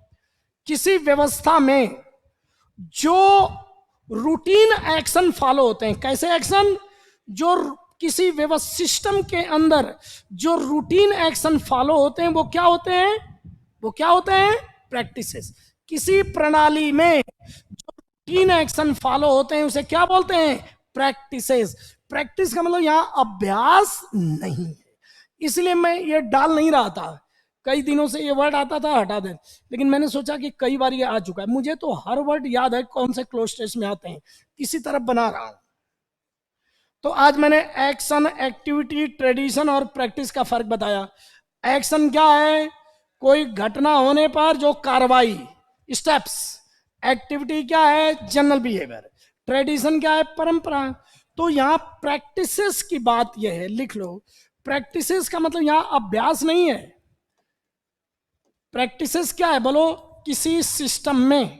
किसी व्यवस्था में जो रूटीन एक्शन फॉलो होते हैं। कैसे एक्शन? जो किसी व्यवस्था सिस्टम के अंदर जो रूटीन एक्शन फॉलो होते हैं वो क्या होते हैं? वो क्या होते हैं? प्रैक्टिसेस। किसी प्रणाली में जो रूटीन एक्शन फॉलो होते हैं उसे क्या बोलते हैं? प्रैक्टिसेस। प्रैक्टिस का मतलब यहां अभ्यास नहीं है, इसलिए मैं ये डाल नहीं रहा था। कई दिनों से ये वर्ड आता था, हटा दे, लेकिन मैंने सोचा कि कई बार ये आ चुका है। मुझे तो हर वर्ड याद है कौन से क्लोज टेस्ट में आते हैं, किसी तरफ बना रहा हूं। तो आज मैंने एक्शन, एक्टिविटी, ट्रेडिशन और प्रैक्टिस का फर्क बताया। एक्शन क्या है? कोई घटना होने पर जो कार्रवाई, स्टेप्स। एक्टिविटी क्या है? General behaviour. ट्रेडिशन क्या है? परंपरा। तो यहां प्रैक्टिसेस की बात यह है, लिख लो। प्रैक्टिसेस का मतलब यहां अभ्यास नहीं है। प्रैक्टिसेस क्या है? बोलो। किसी सिस्टम में,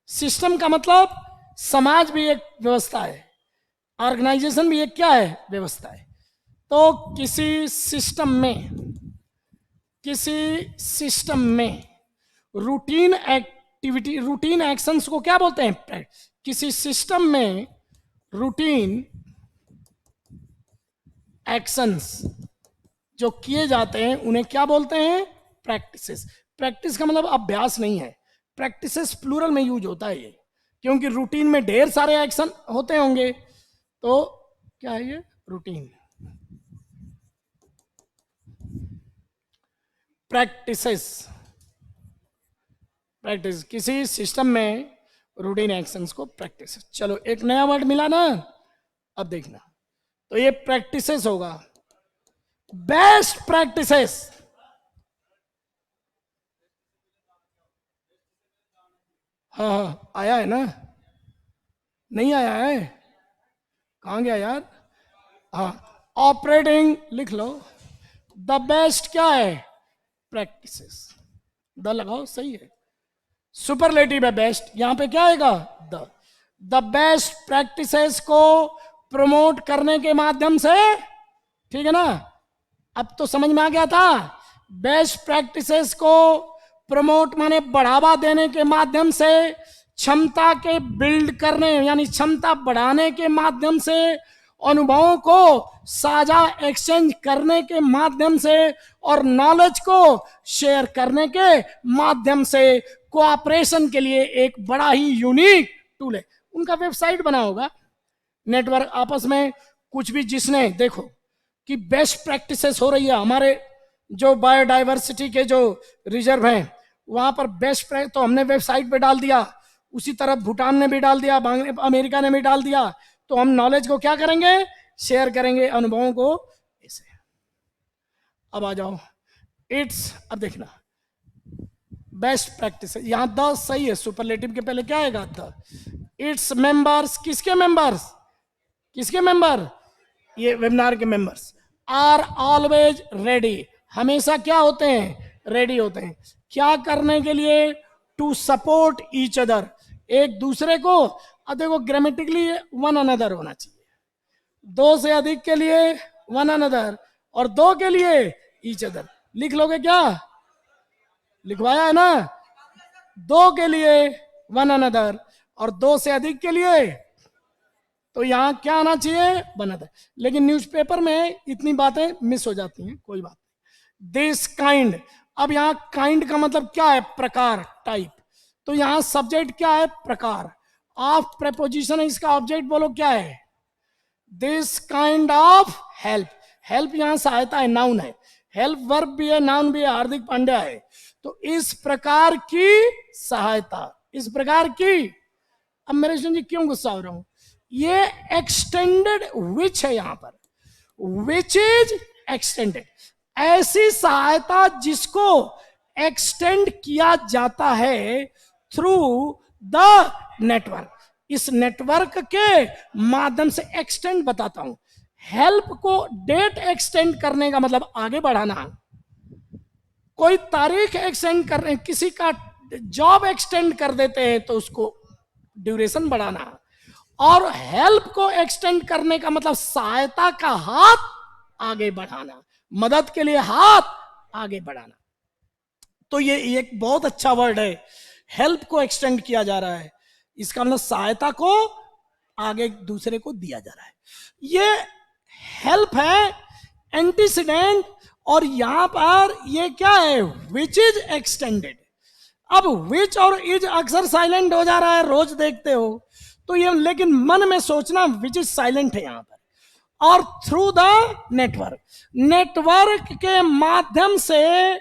सिस्टम का मतलब समाज भी एक व्यवस्था है, ऑर्गेनाइजेशन भी एक क्या है? व्यवस्था है। तो किसी सिस्टम में, किसी सिस्टम में रूटीन एक्टिविटी, रूटीन एक्शंस को क्या बोलते हैं? किसी सिस्टम में रूटीन एक्शंस जो किए जाते हैं उन्हें क्या बोलते हैं? प्रैक्टिसेस। प्रैक्टिस का मतलब अभ्यास नहीं है। प्रैक्टिसेस प्लूरल में यूज होता है ये, क्योंकि रूटीन में ढेर सारे एक्शन होते होंगे। तो क्या है ये? Routine practices. प्रैक्टिस, किसी सिस्टम में रूटीन एक्शंस को प्रैक्टिस। चलो एक नया वर्ड मिला ना, अब देखना। तो ये प्रैक्टिसेस होगा। Best practices. हाँ हाँ, आया है ना? नहीं आया है? कहाँ गया यार? हाँ, ऑपरेटिंग लिख लो। द बेस्ट क्या है? प्रैक्टिसेस। द लगाओ, सही है। सुपरलेटिव है बेस्ट, यहां पे क्या आएगा? द। द बेस्ट प्रैक्टिसेस को प्रमोट करने के माध्यम से, ठीक है ना? अब तो समझ में आ गया था। बेस्ट प्रैक्टिसेस को प्रमोट माने बढ़ावा देने के माध्यम से, क्षमता के बिल्ड करने यानी क्षमता बढ़ाने के माध्यम से, अनुभवों को साझा एक्सचेंज करने के माध्यम से और नॉलेज को शेयर करने के माध्यम से कोऑपरेशन के लिए एक बड़ा ही यूनिक टूल है। उनका वेबसाइट बना होगा, नेटवर्क आपस में कुछ भी, जिसने देखो कि बेस्ट प्रैक्टिसेस हो रही है हमारे जो बायोडाइवर्सिटी के जो रिजर्व हैं वहां पर बेस्ट प्रैक्टिस, तो हमने वेबसाइट पे डाल दिया। उसी तरह भूटान ने भी डाल दिया, अमेरिका ने भी डाल दिया। तो हम नॉलेज को क्या करेंगे? शेयर करेंगे, अनुभवों को ऐसे। अब आ जाओ इट्स, अब देखना बेस्ट प्रैक्टिस। यहां द सही है, सुपरलेटिव के पहले क्या आएगा? द। इट्स मेंबर्स, किसके मेंबर्स? किसके मेंबर? ये वेबिनार के मेंबर्स आर ऑलवेज रेडी, हमेशा क्या होते हैं? रेडी होते हैं। क्या करने के लिए? टू सपोर्ट ईच अदर, एक दूसरे को। अब देखो ग्रामेटिकली वन अनदर होना चाहिए। दो से अधिक के लिए वन अनदर, और दो के लिए ईच अदर। लिख लोगे क्या? लिखवाया है ना? दो के लिए वन अनदर और दो से अधिक के लिए, तो यहां क्या आना चाहिए? One other. लेकिन न्यूज़पेपर में इतनी बातें मिस हो जाती हैं, कोई बात नहीं। दिस काइंड, अब यहां काइंड का मतलब क्या है? प्रकार, टाइप। तो यहां सब्जेक्ट क्या है? प्रकार। ऑफ प्रेपोजिशन है, इसका ऑब्जेक्ट बोलो क्या है? This kind of help. Help यहां सहायता है, नाउन है। हेल्प वर्ब भी है, नाउन भी है, हार्दिक पांड्या है। तो इस प्रकार की सहायता, इस प्रकार की। अब मेरे जी क्यों गुस्सा हो रहा हूं? ये एक्सटेंडेड विच है यहां पर, विच इज एक्सटेंडेड। ऐसी सहायता जिसको एक्सटेंड किया जाता है थ्रू द नेटवर्क। इस नेटवर्क के माध्यम से एक्सटेंड बताता हूं। हेल्प को डेट एक्सटेंड करने का मतलब आगे बढ़ाना, कोई तारीख एक्सटेंड कर रहे हैं, किसी का जॉब एक्सटेंड कर देते हैं तो उसको ड्यूरेशन बढ़ाना। और हेल्प को एक्सटेंड करने का मतलब सहायता का हाथ आगे बढ़ाना, मदद के लिए हाथ आगे बढ़ाना। तो ये एक बहुत अच्छा वर्ड है, हेल्प को एक्सटेंड किया जा रहा है, इसका मतलब सहायता को आगे दूसरे को दिया जा रहा है। ये हेल्प है, एंटीसीडेंट, और यहां पर ये क्या है, विच इज एक्सटेंडेड। अब विच और इज अक्सर साइलेंट हो जा रहा है, रोज देखते हो तो ये, लेकिन मन में सोचना विच इज साइलेंट है यहां पर। और थ्रू द नेटवर्क, नेटवर्क के माध्यम से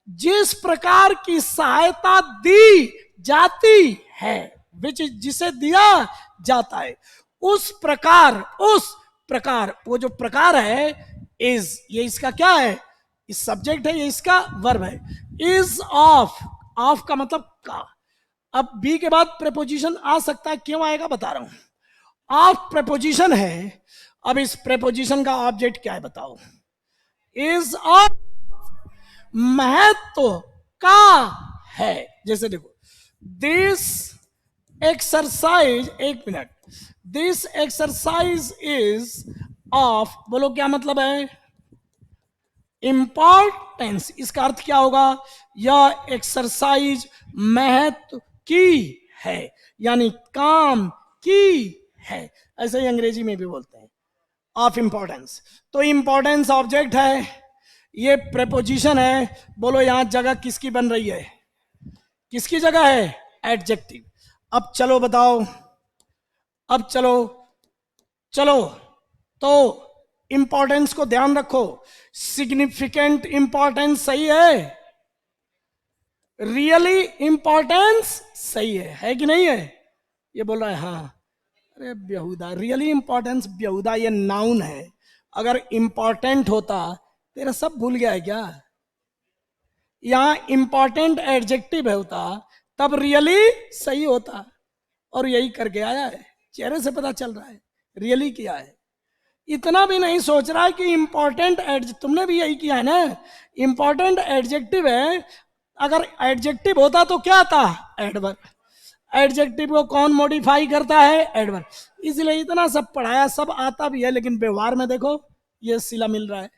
जिस प्रकार की सहायता दी जाती है, विच जिसे दिया जाता है, उस प्रकार वो जो प्रकार है इज, ये इसका क्या है, इस सब्जेक्ट है, ये इसका वर्ब है। इज ऑफ का मतलब का। अब बी के बाद प्रेपोजिशन आ सकता है, क्यों आएगा बता रहा हूं। ऑफ प्रेपोजिशन है, अब इस प्रेपोजिशन का ऑब्जेक्ट क्या है बताओ। इज ऑफ महत्व का है। जैसे देखो, दिस एक्सरसाइज, एक minute, this exercise is of, बोलो क्या मतलब है, इंपॉर्टेंस। इसका अर्थ क्या होगा, यह एक्सरसाइज महत्व की है, यानी काम की है। ऐसे ही अंग्रेजी में भी बोलते हैं ऑफ इंपॉर्टेंस। तो इंपॉर्टेंस ऑब्जेक्ट है, ये प्रेपोजिशन है। बोलो यहां जगह किसकी बन रही है, किसकी जगह है, एडजेक्टिव। अब चलो बताओ, अब चलो तो इंपॉर्टेंस को ध्यान रखो, सिग्निफिकेंट इंपॉर्टेंस सही है, रियली इंपॉर्टेंस सही है कि नहीं है। ये बोल रहा है हाँ, अरे बेहुदा, रियली इंपॉर्टेंस बेहुदा ये नाउन है, अगर इंपॉर्टेंट होता, तेरा सब भूल गया है क्या। यहां इंपॉर्टेंट एडजेक्टिव होता तब रियली सही होता, और यही करके आया है, चेहरे से पता चल रहा है रियली किया है। इतना भी नहीं सोच रहा है कि इंपॉर्टेंट तुमने भी यही किया है ना, इंपॉर्टेंट एडजेक्टिव है, अगर एडजेक्टिव होता तो क्या था, एडवर्ब। एडजेक्टिव को कौन मॉडिफाई करता है, एडवर्ब। इसलिए इतना सब पढ़ाया, सब आता भी है, लेकिन व्यवहार में देखो ये सिला मिल रहा है,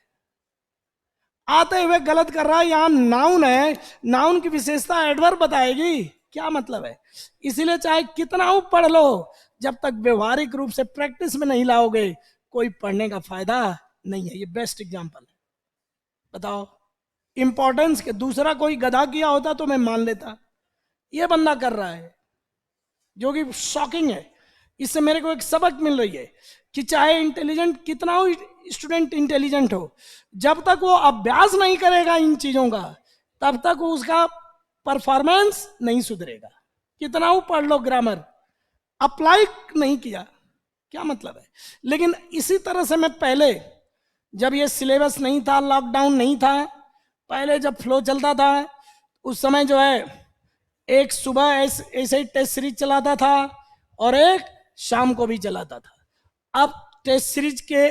आते हुए गलत कर रहा है। यहां नाउन है, नाउन की विशेषता एडवर्ब बताएगी, क्या मतलब है। इसीलिए चाहे कितना हो पढ़ लो, जब तक व्यवहारिक रूप से प्रैक्टिस में नहीं लाओगे, कोई पढ़ने का फायदा नहीं है। ये बेस्ट एग्जांपल है। बताओ, इंपॉर्टेंस के दूसरा कोई गधा किया होता तो मैं मान लेता, ये बंदा कर रहा है, जो कि शॉकिंग है। इससे मेरे को एक सबक मिल रही है कि चाहे इंटेलिजेंट कितना हो, स्टूडेंट इंटेलिजेंट हो, जब तक वो अभ्यास नहीं करेगा इन चीजों का, तब तक वो उसका परफॉर्मेंस नहीं सुधरेगा। कितना हो पढ़ लो ग्रामर, अप्लाई नहीं किया क्या मतलब है। लेकिन इसी तरह से मैं पहले, जब ये सिलेबस नहीं था, लॉकडाउन नहीं था, पहले जब फ्लो चलता था, उस समय जो है एक सुबह ऐसे ही टेस्ट सीरीज चलाता था और एक शाम को भी चलाता था। अब टेस्ट सीरीज के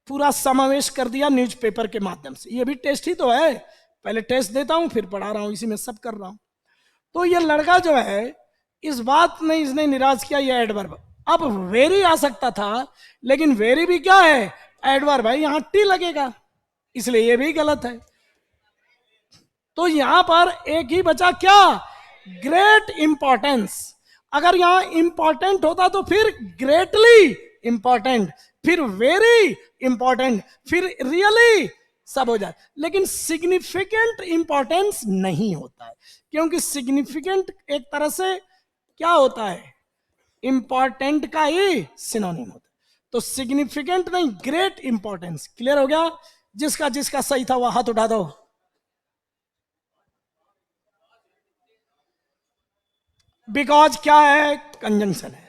पूरा समावेश कर दिया न्यूज़पेपर के माध्यम से। ये भी टेस्ट ही तो है, पहले टेस्ट देता हूं फिर पढ़ा रहा हूं, इसी में सब कर रहा हूं। तो ये लड़का जो है, इस बात ने इसने निराश किया, ये एडवर्ब। अब वेरी आ सकता था, लेकिन वेरी भी क्या है, एडवर्ब है, यहां टी लगेगा, इसलिए ये भी गलत है। तो यहां पर एक ही बचा क्या, ग्रेट इंपॉर्टेंस। अगर यहां इंपॉर्टेंट होता तो फिर ग्रेटली इंपॉर्टेंट, फिर वेरी इंपॉर्टेंट, फिर रियली, सब हो जाए। लेकिन सिग्निफिकेंट इंपॉर्टेंस नहीं होता है, क्योंकि सिग्निफिकेंट एक तरह से क्या होता है, इंपॉर्टेंट का ही सिनोनिम होता है। तो सिग्निफिकेंट नहीं, ग्रेट इंपॉर्टेंस। क्लियर हो गया। जिसका जिसका सही था वह हाथ उठा दो। बिकॉज क्या है, कंजंक्शन है।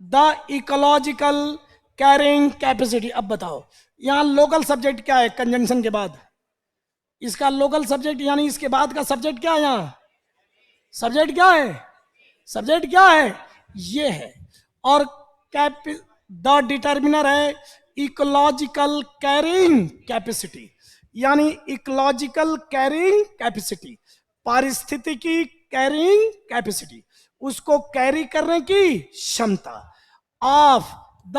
The ecological carrying capacity. अब बताओ, यहां लोकल सब्जेक्ट क्या है कंजंक्शन के बाद, इसका लोकल सब्जेक्ट यानी इसके बाद का सब्जेक्ट क्या है यहां? सब्जेक्ट क्या है? सब्जेक्ट क्या है? ये है। और कैप द डिटर्मिनर है इकोलॉजिकल कैरिंग कैपेसिटी, यानी इकोलॉजिकल कैरिंग कैपेसिटी, पारिस्थितिकी कैरिंग कैपेसिटी, उसको कैरी करने की क्षमता ऑफ द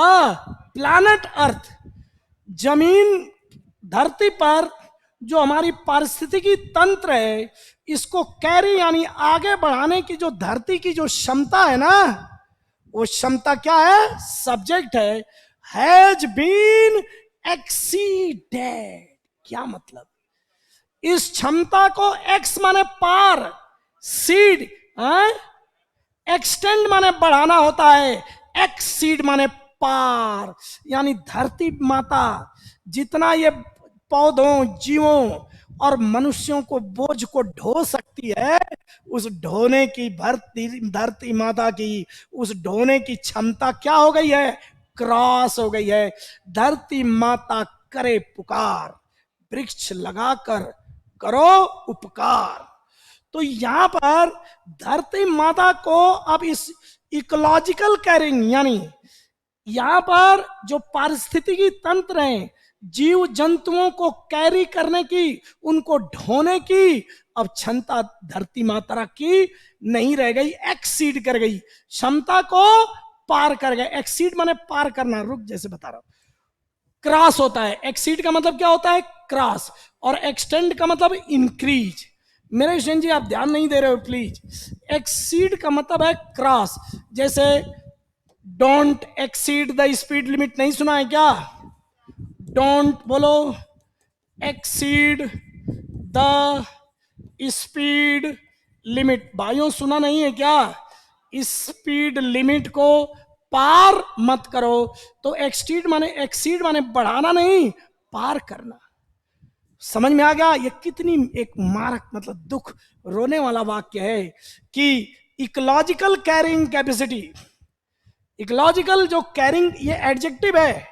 प्लैनेट अर्थ, जमीन धरती पर जो हमारी पारिस्थितिकी तंत्र है, इसको कैरी यानी आगे बढ़ाने की जो धरती की जो क्षमता है ना, वो क्षमता क्या है? सब्जेक्ट है। Has been exceeded. क्या मतलब? इस क्षमता को एक्स माने पार, सीड एक्सटेंड माने बढ़ाना होता है, एक्सीड माने पार, यानी धरती माता जितना ये पौधों, जीवों और मनुष्यों को बोझ को ढो सकती है, उस ढोने की धरती माता की उस ढोने की क्षमता क्या हो गई है? क्रॉस हो गई है। धरती माता करे पुकार, वृक्ष लगाकर करो उपकार। तो यहां पर धरती माता को अब इस इकोलॉजिकल कैरिंग, यानी यहां पर जो पारिस्थितिकी तंत्र हैं, जीव जंतुओं को कैरी करने की, उनको ढोने की अब क्षमता धरती माता की नहीं रह गई, एक्सीड कर गई, क्षमता को पार कर गए। एक्सीड माने पार करना, रुक जैसे बता रहा हूं, क्रॉस होता है। एक्सीड का मतलब क्या होता है? क्रॉस। और एक्सटेंड का मतलब इंक्रीज। मेरे स्टूडेंट जी आप ध्यान नहीं दे रहे हो प्लीज। एक्सीड का मतलब है क्रॉस। जैसे don't exceed the speed limit, नहीं सुना है क्या? डोंट बोलो एक्सीड द स्पीड लिमिट, भाइयों सुना नहीं है क्या? स्पीड लिमिट को पार मत करो। तो एक्सीड माने बढ़ाना नहीं, पार करना। समझ में आ गया? ये कितनी एक मारक मतलब दुख रोने वाला वाक्य है कि इकोलॉजिकल कैरिंग कैपेसिटी, इकोलॉजिकल जो कैरिंग ये एडजेक्टिव है,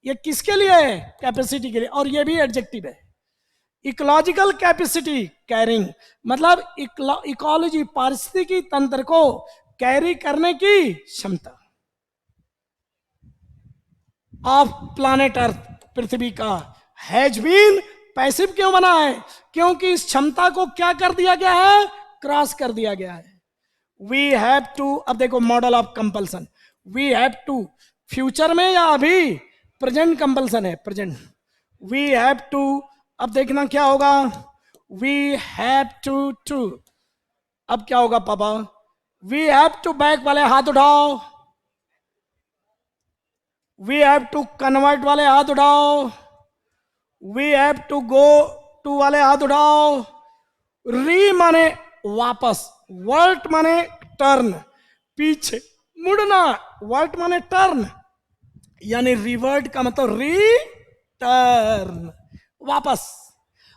ये किसके लिए है? कैपेसिटी के लिए, और ये भी एडजेक्टिव है। इकोलॉजिकल कैपेसिटी कैरिंग मतलब इकोलॉजी पारिस्थितिकी तंत्र को कैरी करने की क्षमता ऑफ प्लैनेट अर्थ, पृथ्वी का। हैज बीन पैसिव क्यों बना है? क्योंकि इस क्षमता को क्या कर दिया गया है? क्रॉस कर दिया गया है। वी हैव टू, अब देखो modal of compulsion, we have to future में या अभी? प्रेजेंट कंपल्सन है, प्रेजेंट। वी हैव टू, अब देखना क्या होगा? वी हैव टू अब क्या होगा पापा? वी हैव टू बैक वाले हाथ उठाओ, वी हैव टू कन्वर्ट वाले हाथ उठाओ, we have to go to वाले हाथ उठाओ। री माने वापस, वर्ट माने टर्न, पीछे मुड़ना, वर्ट माने टर्न, यानी रिवर्ट का मतलब रिटर्न, वापस।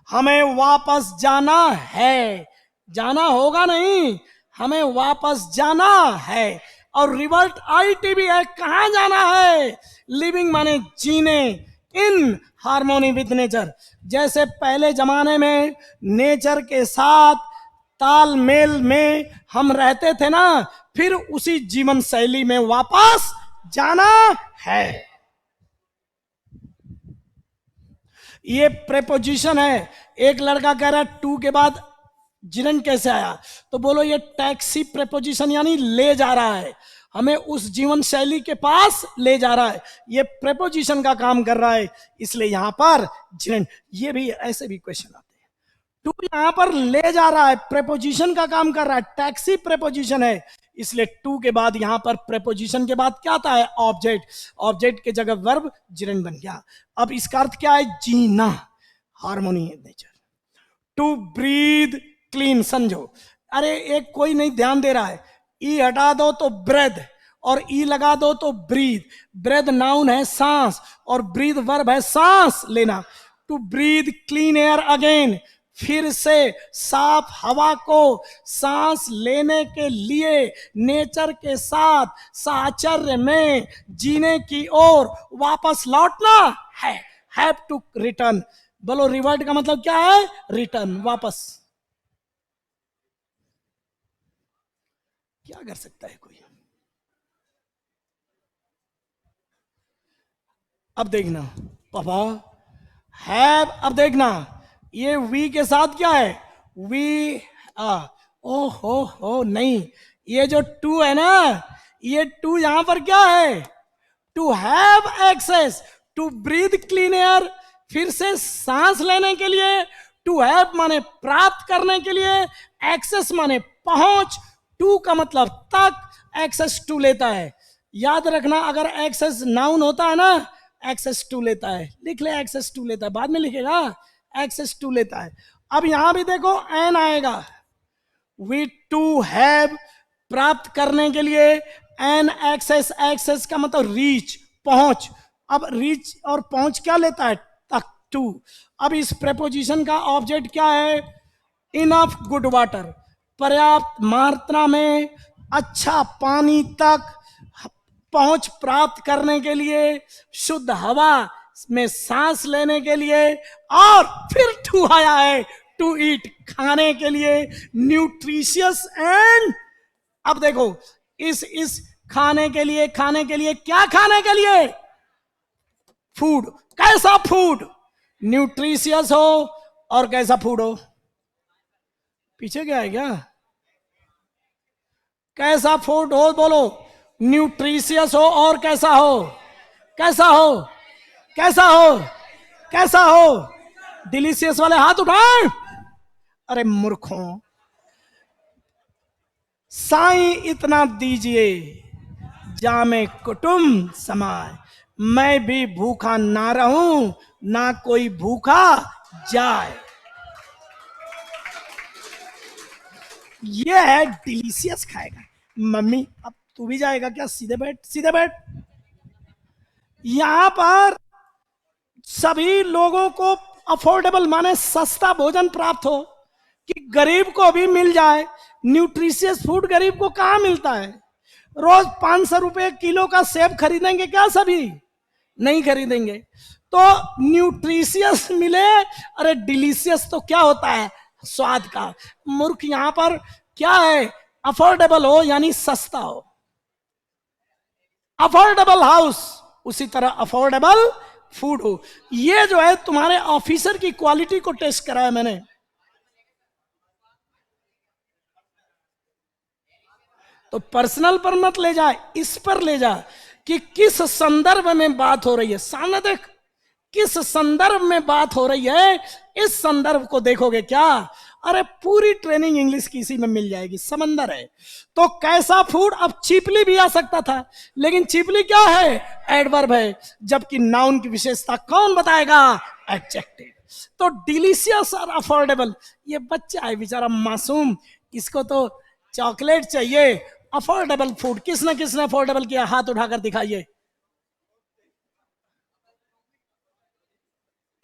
हमें वापस जाना है, जाना होगा नहीं, हमें वापस जाना है। और रिवर्ट आईटी भी है, कहां जाना है? लिविंग माने जीने, इन हार्मोनी विद नेचर। जैसे पहले जमाने में नेचर के साथ तालमेल में हम रहते थे ना, फिर उसी जीवन शैली में वापस जाना है। ये प्रेपोजिशन है। एक लड़का कह रहा है टू के बाद जिरन कैसे आया? तो बोलो ये टैक्सी प्रेपोजिशन, यानी ले जा रहा है, हमें उस जीवन शैली के पास ले जा रहा है, ये प्रेपोजिशन का काम कर रहा है, इसलिए यहां पर जिरन। ये भी ऐसे भी क्वेश्चन आते हैं। टू यहां पर ले जा रहा है, प्रेपोजिशन का काम कर रहा है, टैक्सी प्रेपोजिशन है, इसलिए टू के बाद यहां पर प्रेपोजिशन के बाद क्या आता है? ऑब्जेक्ट। ऑब्जेक्ट के जगह वर्ब जिरन बन गया। अब इसका अर्थ क्या है? जीना, harmony nature. To breathe clean, समझो। अरे एक कोई नहीं ध्यान दे रहा है, ई हटा दो तो ब्रेथ, और ई लगा दो तो ब्रीथ। ब्रेथ नाउन है सांस, और ब्रीथ वर्ब है सांस लेना। To breathe clean air again, फिर से साफ हवा को सांस लेने के लिए नेचर के साथ साहचर्य में जीने की ओर वापस लौटना है। हैव टू रिटर्न, बोलो रिवर्ट का मतलब क्या है? रिटर्न, वापस। क्या कर सकता है कोई? अब देखना पापा, हैव, अब देखना ये वी के साथ क्या है? वी, आ, ओ हो नहीं, ये जो टू है ना, ये टू यहां पर क्या है? To have access, to breathe clean air, फिर से सांस लेने के लिए। टू हैव माने प्राप्त करने के लिए, एक्सेस माने पहुंच, टू का मतलब तक, एक्सेस टू लेता है। याद रखना, अगर एक्सेस नाउन होता है ना, एक्सेस टू लेता है, लिख ले एक्सेस टू लेता है, बाद में लिखेगा एक्सेस टू लेता है। अब यहां भी देखो एन आएगा, वी टू हैव, प्राप्त करने के लिए, एन एक्सेस, एक्सेस का मतलब रीच, पहुंच। अब रीच और पहुंच क्या लेता है? तक, टू। अब इस प्रेपोजिशन का ऑब्जेक्ट क्या है? इनफ गुड वाटर, पर्याप्त मात्रा में अच्छा पानी तक पहुंच प्राप्त करने के लिए, शुद्ध हवा में सांस लेने के लिए, और फिर टू आया है, टू ईट, खाने के लिए, न्यूट्रिशियस एंड, अब देखो इस खाने के लिए, खाने के लिए क्या, खाने के लिए फूड, कैसा फूड? न्यूट्रिशियस हो और कैसा फूड हो? पीछे क्या है क्या? कैसा फूड हो बोलो, न्यूट्रिशियस हो और कैसा हो? कैसा हो? कैसा हो? कैसा हो? डिलीशियस वाले हाथ उठाएं। अरे मूर्खों, साईं इतना दीजिए जामे कुटुंब समाए, मैं भी भूखा ना रहूं, ना कोई भूखा जाए। ये है डिलीशियस खाएगा। मम्मी अब तू भी जाएगा क्या? सीधे बैठ, सीधे बैठ। यहां पर सभी लोगों को अफोर्डेबल माने सस्ता भोजन प्राप्त हो, कि गरीब को भी मिल जाए। न्यूट्रिशियस फूड गरीब को कहां मिलता है? रोज 500 रुपए किलो का सेब खरीदेंगे क्या सभी? नहीं खरीदेंगे। तो न्यूट्रिशियस मिले, अरे डिलीशियस तो क्या होता है? स्वाद का। मूर्ख, यहां पर क्या है? अफोर्डेबल हो यानी सस्ता हो। अफोर्डेबल हाउस, उसी तरह अफोर्डेबल फूड हो। ये जो है तुम्हारे ऑफिसर की क्वालिटी को टेस्ट कराया मैंने। तो पर्सनल पर मत ले जा, इस पर ले जा कि किस संदर्भ में बात हो रही है। सामने देख, किस संदर्भ में बात हो रही है, इस संदर्भ को देखोगे क्या? अरे पूरी ट्रेनिंग इंग्लिश की इसी में मिल जाएगी, समंदर है। तो कैसा फूड, अब चीपली भी आ सकता था, लेकिन चीपली क्या है? एडवर्ब है, जबकि नाउन की विशेषता कौन बताएगा? एडजेक्टिव। तो डिलीशियस और अफोर्डेबल, ये बच्चा है बेचारा मासूम, इसको तो चॉकलेट चाहिए। अफोर्डेबल फूड किसने किसने अफोर्डेबल किया? हाथ उठाकर दिखाइए।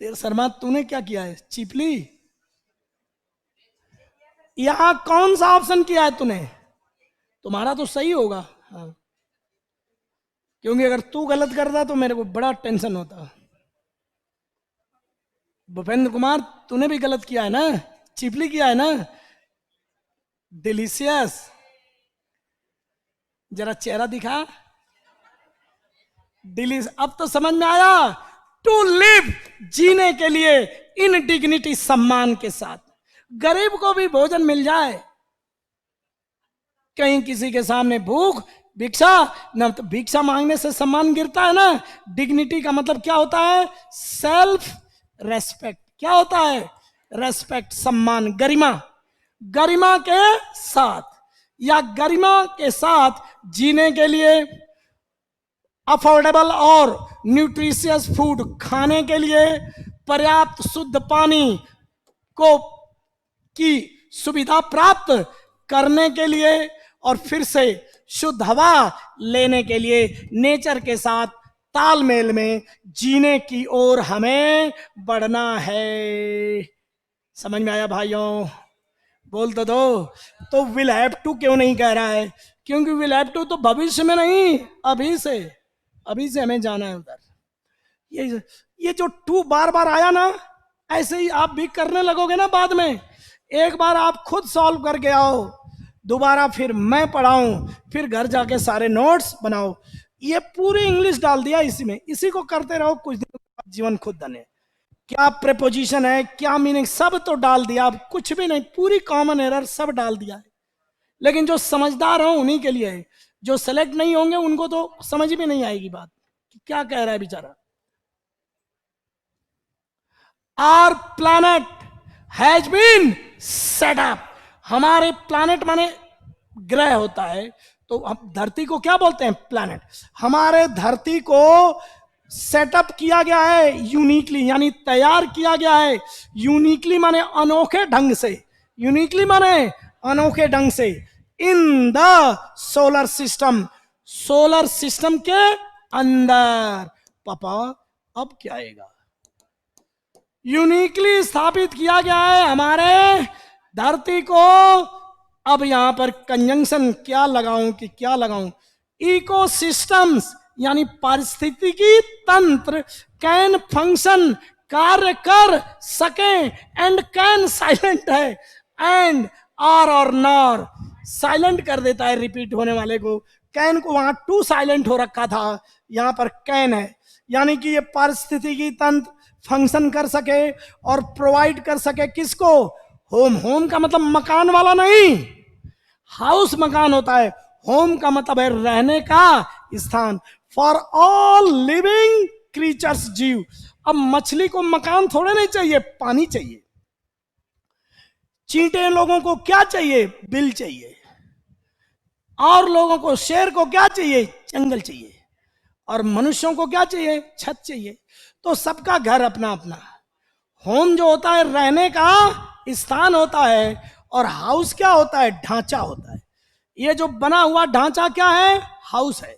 तेरे शर्मा, तूने क्या किया है? चीपली। यहां कौन सा ऑप्शन किया है तूने? तुम्हारा तो सही होगा। हाँ, क्योंकि अगर तू गलत करता तो मेरे को बड़ा टेंशन होता। भूपेंद्र कुमार, तूने भी गलत किया है ना? चीपली किया है ना? डिलीशियस, जरा चेहरा दिखा। डिलीश, अब तो समझ में आया। टू लिव, जीने के लिए, इन डिग्निटी, सम्मान के साथ। गरीब को भी भोजन मिल जाए, कहीं किसी के सामने भूख, भिक्षा न, तो भिक्षा मांगने से सम्मान गिरता है ना। डिग्निटी का मतलब क्या होता है? Self respect. क्या होता है? रेस्पेक्ट, सम्मान, गरिमा। गरिमा के साथ, या गरिमा के साथ जीने के लिए, अफोर्डेबल और न्यूट्रिशियस फूड खाने के लिए, पर्याप्त शुद्ध पानी को की सुविधा प्राप्त करने के लिए, और फिर से शुद्ध हवा लेने के लिए, नेचर के साथ तालमेल में जीने की ओर हमें बढ़ना है। समझ में आया भाइयों? बोल तो दो। तो विल हैव टू क्यों नहीं कह रहा है? क्योंकि विल हैव टू तो भविष्य में नहीं, अभी से, अभी से हमें जाना है उधर। ये जो टू बार बार आया ना, ऐसे ही आप भी करने लगोगे ना बाद में। एक बार आप खुद सॉल्व करके आओ, दोबारा फिर मैं पढ़ाऊं, फिर घर जाके सारे नोट्स बनाओ। ये पूरी इंग्लिश डाल दिया इसी में, इसी को करते रहो, कुछ दिन बाद जीवन खुद धन्य। क्या प्रेपोजिशन है, क्या मीनिंग, सब तो डाल दिया, अब कुछ भी नहीं, पूरी कॉमन एरर सब डाल दिया है। लेकिन जो समझदार हो उन्हीं के लिए है, जो सेलेक्ट नहीं होंगे उनको तो समझ भी नहीं आएगी बात कि क्या कह रहा है बेचारा। Our planet has been set up. हमारे प्लैनेट माने ग्रह होता है, तो हम धरती को क्या बोलते हैं, प्लैनेट। हमारे धरती को सेटअप किया गया है यूनिकली, यानी तैयार किया गया है यूनिकली माने अनोखे ढंग से, यूनिकली माने अनोखे ढंग से, in the solar system, solar system के अंदर। पापा अब क्या आएगा, यूनिकली स्थापित किया गया है हमारे धरती को। अब यहां पर कंजंक्शन क्या लगाऊं कि क्या लगाऊं, इकोसिस्टम्स यानी पारिस्थितिकी तंत्र कैन फंक्शन, कार्य कर सके, एंड कैन साइलेंट है, एंड आर और नॉर साइलेंट कर देता है रिपीट होने वाले को। कैन को वहां टू साइलेंट हो रखा था, यहां पर कैन है, यानी कि ये पारिस्थितिकी तंत्र फंक्शन कर सके और प्रोवाइड कर सके किसको, होम। होम का मतलब मकान वाला नहीं, हाउस मकान होता है, होम का मतलब है रहने का स्थान, फॉर ऑल लिविंग क्रीचर्स, जीव। अब मछली को मकान थोड़े नहीं चाहिए, पानी चाहिए। चींटे लोगों को क्या चाहिए, बिल चाहिए। और लोगों को, शेर को क्या चाहिए, जंगल चाहिए। और मनुष्यों को क्या चाहिए, छत चाहिए। तो सबका घर अपना अपना। होम जो होता है रहने का स्थान होता है, और हाउस क्या होता है, ढांचा होता है। ये जो बना हुआ ढांचा क्या है, हाउस है।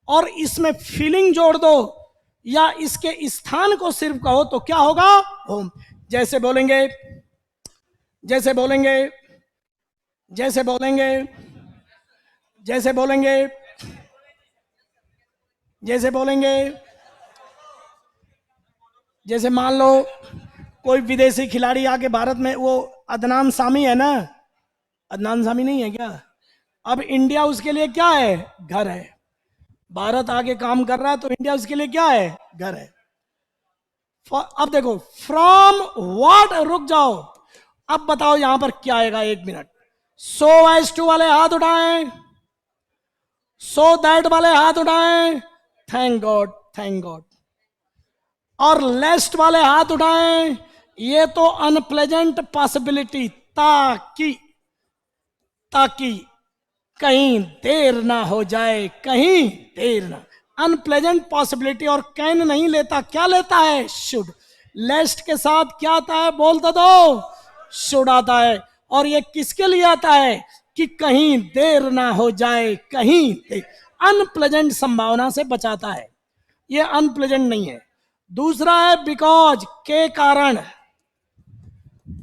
और इसमें फीलिंग जोड़ दो या इसके स्थान को सिर्फ कहो तो क्या होगा, होम। जैसे बोलेंगे, जैसे बोलेंगे, जैसे बोलेंगे, जैसे बोलेंगे, जैसे बोलेंगे, जैसे मान लो कोई विदेशी खिलाड़ी आके भारत में, वो अदनान सामी है ना, अदनान सामी नहीं है क्या, अब इंडिया उसके लिए क्या है, घर है। भारत आके काम कर रहा है तो इंडिया उसके लिए क्या है, घर है। अब देखो फ्रॉम व्हाट, रुक जाओ, अब बताओ यहां पर क्या आएगा, एक मिनट। सो एज टू वाले हाथ उठाएं, सो दैट वाले हाथ उठाएं, थैंक गॉड, थैंक गॉड। और लेस्ट वाले हाथ उठाएं, ये तो अनप्लेजेंट पॉसिबिलिटी, ताकि, ताकि कहीं देर ना हो जाए, कहीं देर ना, अनप्लेजेंट पॉसिबिलिटी। और कैन नहीं लेता, क्या लेता है, शुड। लेस्ट के साथ क्या आता है, बोलते दो, शुड आता है। और ये किसके लिए आता है, कि कहीं देर ना हो जाए, कहीं देर, अनप्लेजेंट संभावना से बचाता है, ये अनप्लेजेंट नहीं है। दूसरा है बिकॉज, के कारण,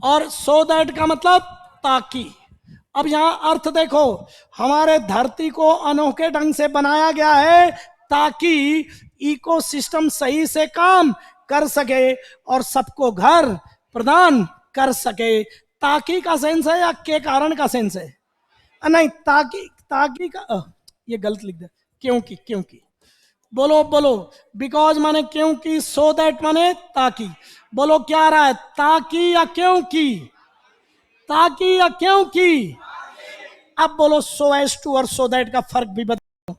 और सो दैट का मतलब ताकि। अब यहां अर्थ देखो, हमारे धरती को अनोखे ढंग से बनाया गया है ताकि इकोसिस्टम सही से काम कर सके और सबको घर प्रदान कर सके। ताकि का सेंस है या के कारण का सेंस है, नहीं, ताकि, ताकि का ये गलत लिख दे, क्योंकि, क्योंकि। बोलो बोलो, बिकॉज माने क्योंकि, सो दैट माने ताकि। बोलो क्या आ रहा है, ताकि या क्योंकि, ताकि या क्योंकि। अब बोलो सो एज टू और सो दैट का फर्क भी बताओ।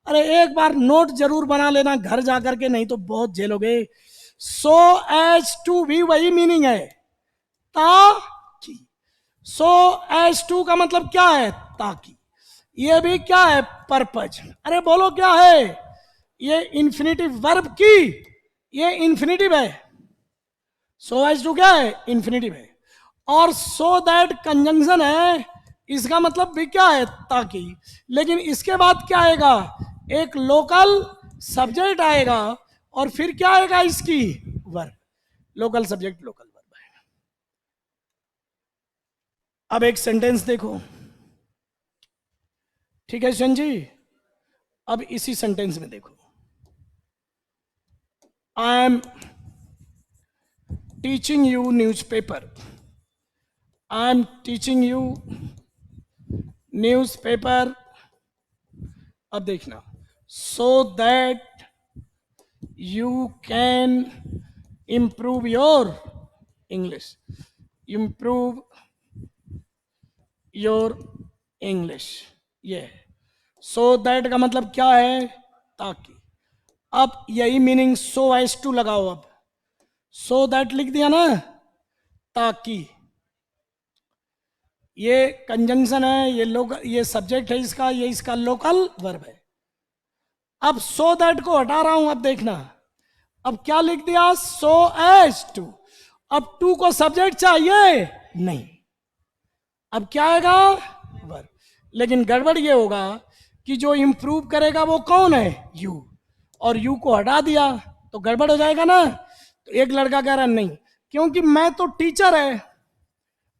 अरे एक बार नोट जरूर बना लेना घर जाकर के, नहीं तो बहुत झेलोगे। सो एज टू भी वही मीनिंग है, ताकि। सो एज टू का मतलब क्या है, ताकि। ये भी क्या है, पर्पज। अरे बोलो क्या है, ये इंफिनिटिव वर्ब की, ये इंफिनिटिव है। सो एज टू क्या है, इंफिनिटिव है। और सो दैट कंजंक्शन है, इसका मतलब भी क्या है, ताकि। लेकिन इसके बाद क्या आएगा, एक लोकल सब्जेक्ट आएगा, और फिर क्या आएगा इसकी, verb. Local subject, local verb आएगा। अब एक सेंटेंस देखो, ठीक है शन जी। अब इसी सेंटेंस में देखो, I am teaching you newspaper. I am teaching you newspaper. अब देखना, so that you can improve your English. Improve your English. ये so that का मतलब क्या है? ताकि. अब यही मीनिंग so as to लगाओ. अब so that लिख दिया ना, ताकि. ये कंजंक्शन है, ये लोकल, ये सब्जेक्ट है इसका, ये इसका लोकल वर्ब है. अब सो दैट को हटा रहा हूं. अब देखना, अब क्या लिख दिया? So as to. अब टू को सब्जेक्ट चाहिए नहीं, अब क्या आएगा? वर्ब. लेकिन गड़बड़ ये होगा कि जो इंप्रूव करेगा वो कौन है? यू. और यू को हटा दिया तो गड़बड़ हो जाएगा ना. तो एक लड़का कह रहा नहीं, क्योंकि मैं तो टीचर है,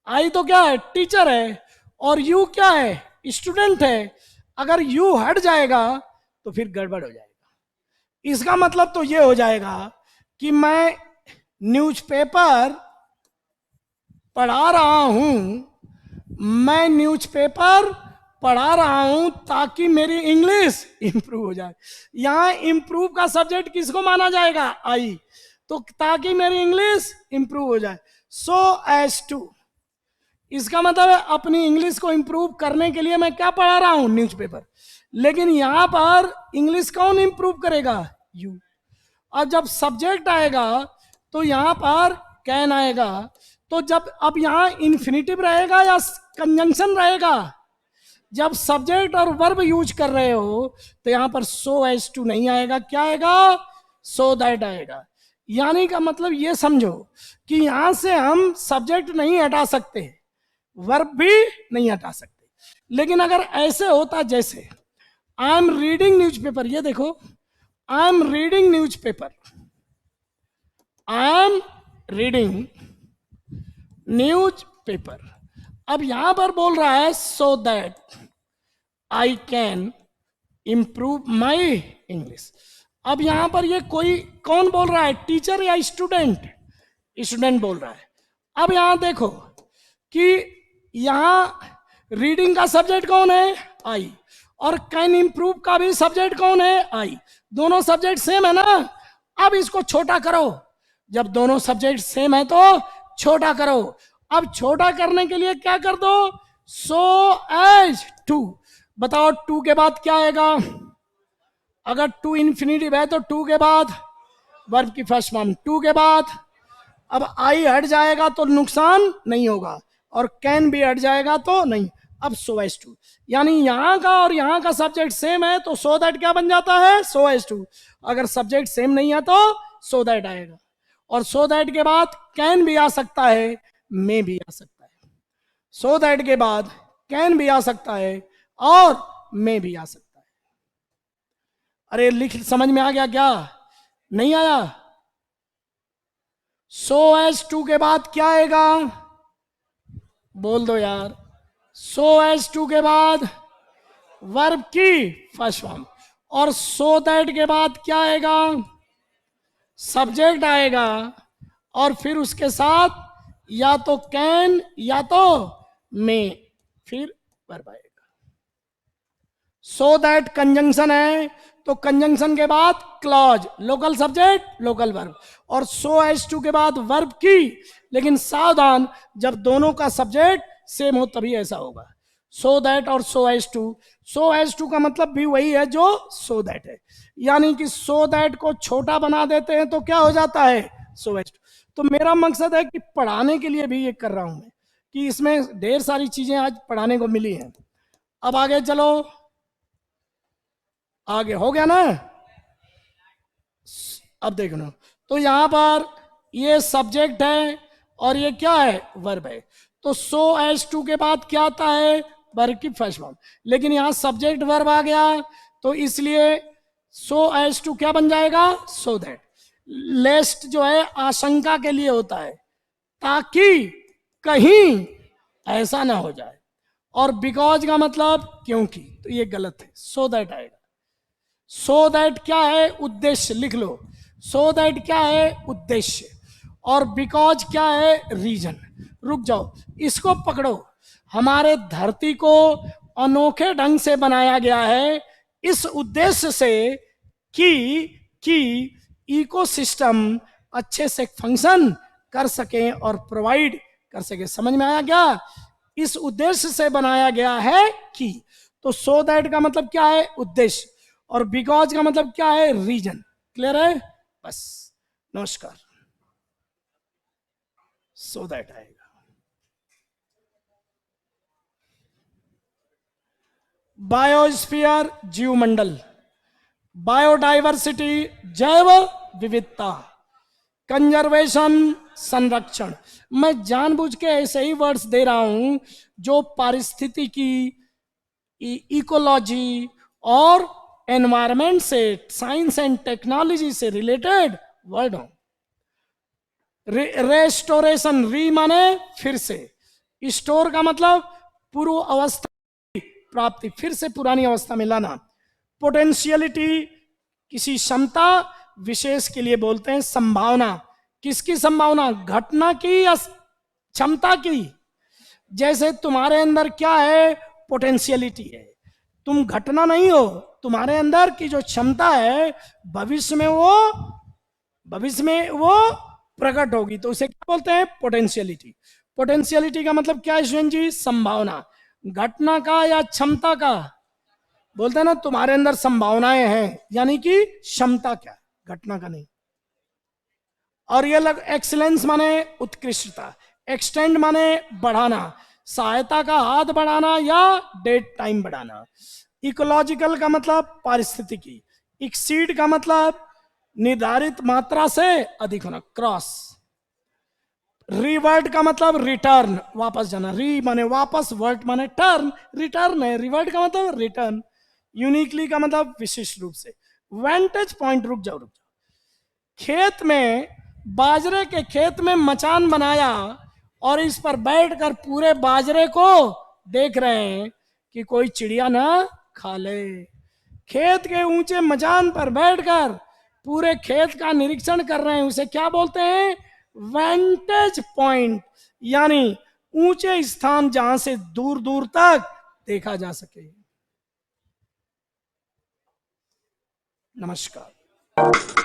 आई तो क्या है? टीचर है, और यू क्या है? स्टूडेंट है. अगर यू हट जाएगा तो फिर गड़बड़ हो जाएगा. इसका मतलब तो ये हो जाएगा कि मैं न्यूज़पेपर पढ़ा रहा हूं, मैं न्यूज़पेपर पढ़ा रहा हूं ताकि मेरी इंग्लिश इंप्रूव हो जाए. यहां इंप्रूव का सब्जेक्ट किसको माना जाएगा? आई. तो ताकि मेरी इंग्लिश इंप्रूव हो जाए, सो एज टू. इसका मतलब है अपनी इंग्लिश को इंप्रूव करने के लिए मैं क्या पढ़ा रहा हूं? न्यूज़पेपर. लेकिन यहां पर इंग्लिश कौन इंप्रूव करेगा? यू. और जब सब्जेक्ट आएगा तो यहां पर कैन आएगा. तो जब अब यहां इन्फिनिटिव रहेगा या कंजंक्शन रहेगा? जब सब्जेक्ट और वर्ब यूज कर रहे हो तो यहां पर सो एज टू नहीं आएगा. क्या आएगा? सो दैट आएगा. यानी का मतलब ये समझो कि यहां से हम सब्जेक्ट नहीं हटा सकते, वर्ब भी नहीं हटा सकते. लेकिन अगर ऐसे होता जैसे आई एम रीडिंग न्यूज़पेपर, ये देखो, I am reading newspaper, I am reading newspaper. अब यहां पर बोल रहा है so that I can improve my English. अब यहां पर ये कोई कौन बोल रहा है? टीचर या स्टूडेंट? स्टूडेंट बोल रहा है. अब यहां देखो कि यहां रीडिंग का सब्जेक्ट कौन है? आई. और कैन इंप्रूव का भी सब्जेक्ट कौन है? आई. दोनों सब्जेक्ट सेम है ना. अब इसको छोटा करो. जब दोनों सब्जेक्ट सेम है तो छोटा करो. अब छोटा करने के लिए क्या कर दो? So as to. बताओ टू के बाद क्या आएगा? अगर टू इन्फिनिटिव है तो टू के बाद वर्ब की फर्स्ट फॉर्म. टू के बाद अब आई हट जाएगा तो नुकसान नहीं होगा, और कैन भी हट जाएगा तो नहीं. अब सो एज टू, यानी यहां का और यहां का सब्जेक्ट सेम है तो सो दैट क्या बन जाता है? So as to. अगर सब्जेक्ट सेम नहीं है तो सो दैट आएगा. और सो दैट के बाद कैन भी आ सकता है, मे भी आ सकता है. सो दैट के बाद कैन भी आ सकता है और मे भी आ सकता है. अरे लिख, समझ में आ गया क्या? नहीं आया? सो एज टू के बाद क्या आएगा? बोल दो यार. सो एज टू के बाद वर्ब की फर्स्ट फॉर्म. और सो दैट के बाद क्या आएगा? सब्जेक्ट आएगा, और फिर उसके साथ या तो कैन या तो मे, फिर वर्ब आएगा. सो दैट कंजंक्शन है तो कंजंक्शन के बाद clause, local subject local verb. और सो एज टू के बाद वर्ब की. लेकिन सावधान, जब दोनों का सब्जेक्ट सेम हो तभी ऐसा होगा. सो दैट और so as to. So as to का मतलब भी वही है जो सो दैट है. यानी कि सो दैट को छोटा बना देते हैं तो क्या हो जाता है? So as to. तो मेरा मकसद है कि पढ़ाने के लिए भी ये कर रहा हूं मैं, कि इसमें ढेर सारी चीजें आज पढ़ाने को मिली हैं. अब आगे चलो. आगे हो गया ना? अब देखना, तो यहां पर ये सब्जेक्ट है और ये क्या है? वर्ब है. तो सो एज टू के बाद क्या आता है? वर्ब की फर्स्ट फॉर्म. लेकिन यहां सब्जेक्ट वर्ब आ गया तो इसलिए सो एज टू क्या बन जाएगा? So that. लेस्ट जो है आशंका के लिए होता है, ताकि कहीं ऐसा ना हो जाए. और बिकॉज का मतलब क्योंकि, तो ये गलत है. सो दैट आएगा. सो दैट क्या है? उद्देश्य. लिख लो. सो दैट क्या है? उद्देश्य. और बिकॉज क्या है, रीजन। रुक जाओ, इसको पकड़ो। हमारे धरती को अनोखे ढंग से बनाया गया है इस उद्देश्य से कि इकोसिस्टम अच्छे से फंक्शन कर सके और प्रोवाइड कर सके। समझ में आया क्या? इस उद्देश्य से बनाया गया है कि, तो सो दैट का मतलब क्या है, उद्देश्य, और बिकॉज का मतलब क्या है, रीजन। क्लियर है? बस, नमस्कार। सो दैट आएगा। बायोस्फीयर जीवमंडल, बायोडाइवर्सिटी जैव विविधता, कंजर्वेशन संरक्षण। मैं जानबूझ के ऐसे ही वर्ड्स दे रहा हूं जो पारिस्थितिकी, इकोलॉजी और एनवायरमेंट से, साइंस एंड टेक्नोलॉजी से रिलेटेड वर्ड हो। रेस्टोरेशन, री माने फिर से, स्टोर का मतलब पूर्व अवस्था प्राप्ति, फिर से पुरानी अवस्था में लाना। पोटेंशियलिटी, किसी क्षमता विशेष के लिए बोलते हैं। संभावना, किसकी संभावना, घटना की या क्षमता की। जैसे तुम्हारे अंदर क्या है, पोटेंशियलिटी है, तुम घटना नहीं हो, तुम्हारे अंदर की जो क्षमता है भविष्य में वो प्रकट होगी, तो उसे क्या बोलते हैं, पोटेंशियलिटी। पोटेंशियलिटी का मतलब क्या है यशवंत जी, संभावना। घटना का या क्षमता का, बोलते हैं ना तुम्हारे अंदर संभावनाएं हैं, यानी कि क्षमता क्या, घटना का नहीं। और ये लग, एक्सीलेंस माने उत्कृष्टता, एक्सटेंड माने बढ़ाना, सहायता का हाथ बढ़ाना या डेट टाइम बढ़ाना। इकोलॉजिकल का मतलब पारिस्थितिकी, एक्सीड का मतलब निर्धारित मात्रा से अधिक होना, क्रॉस। रिवर्ट का मतलब रिटर्न, वापस जाना, री माने वापस, वर्ट माने टर्न, रिटर्न है, रिवर्ट का मतलब रिटर्न। यूनिकली का मतलब विशिष्ट रूप से। वेंटेज पॉइंट, रुक जाओ, खेत में, बाजरे के खेत में मचान बनाया और इस पर बैठकर पूरे बाजरे को देख रहे हैं कि कोई चिड़िया ना खा ले। खेत के ऊंचे मचान पर बैठकर पूरे खेत का निरीक्षण कर रहे हैं, उसे क्या बोलते हैं, वेंटेज पॉइंट, यानी ऊंचे स्थान जहां से दूर दूर तक देखा जा सके। नमस्कार।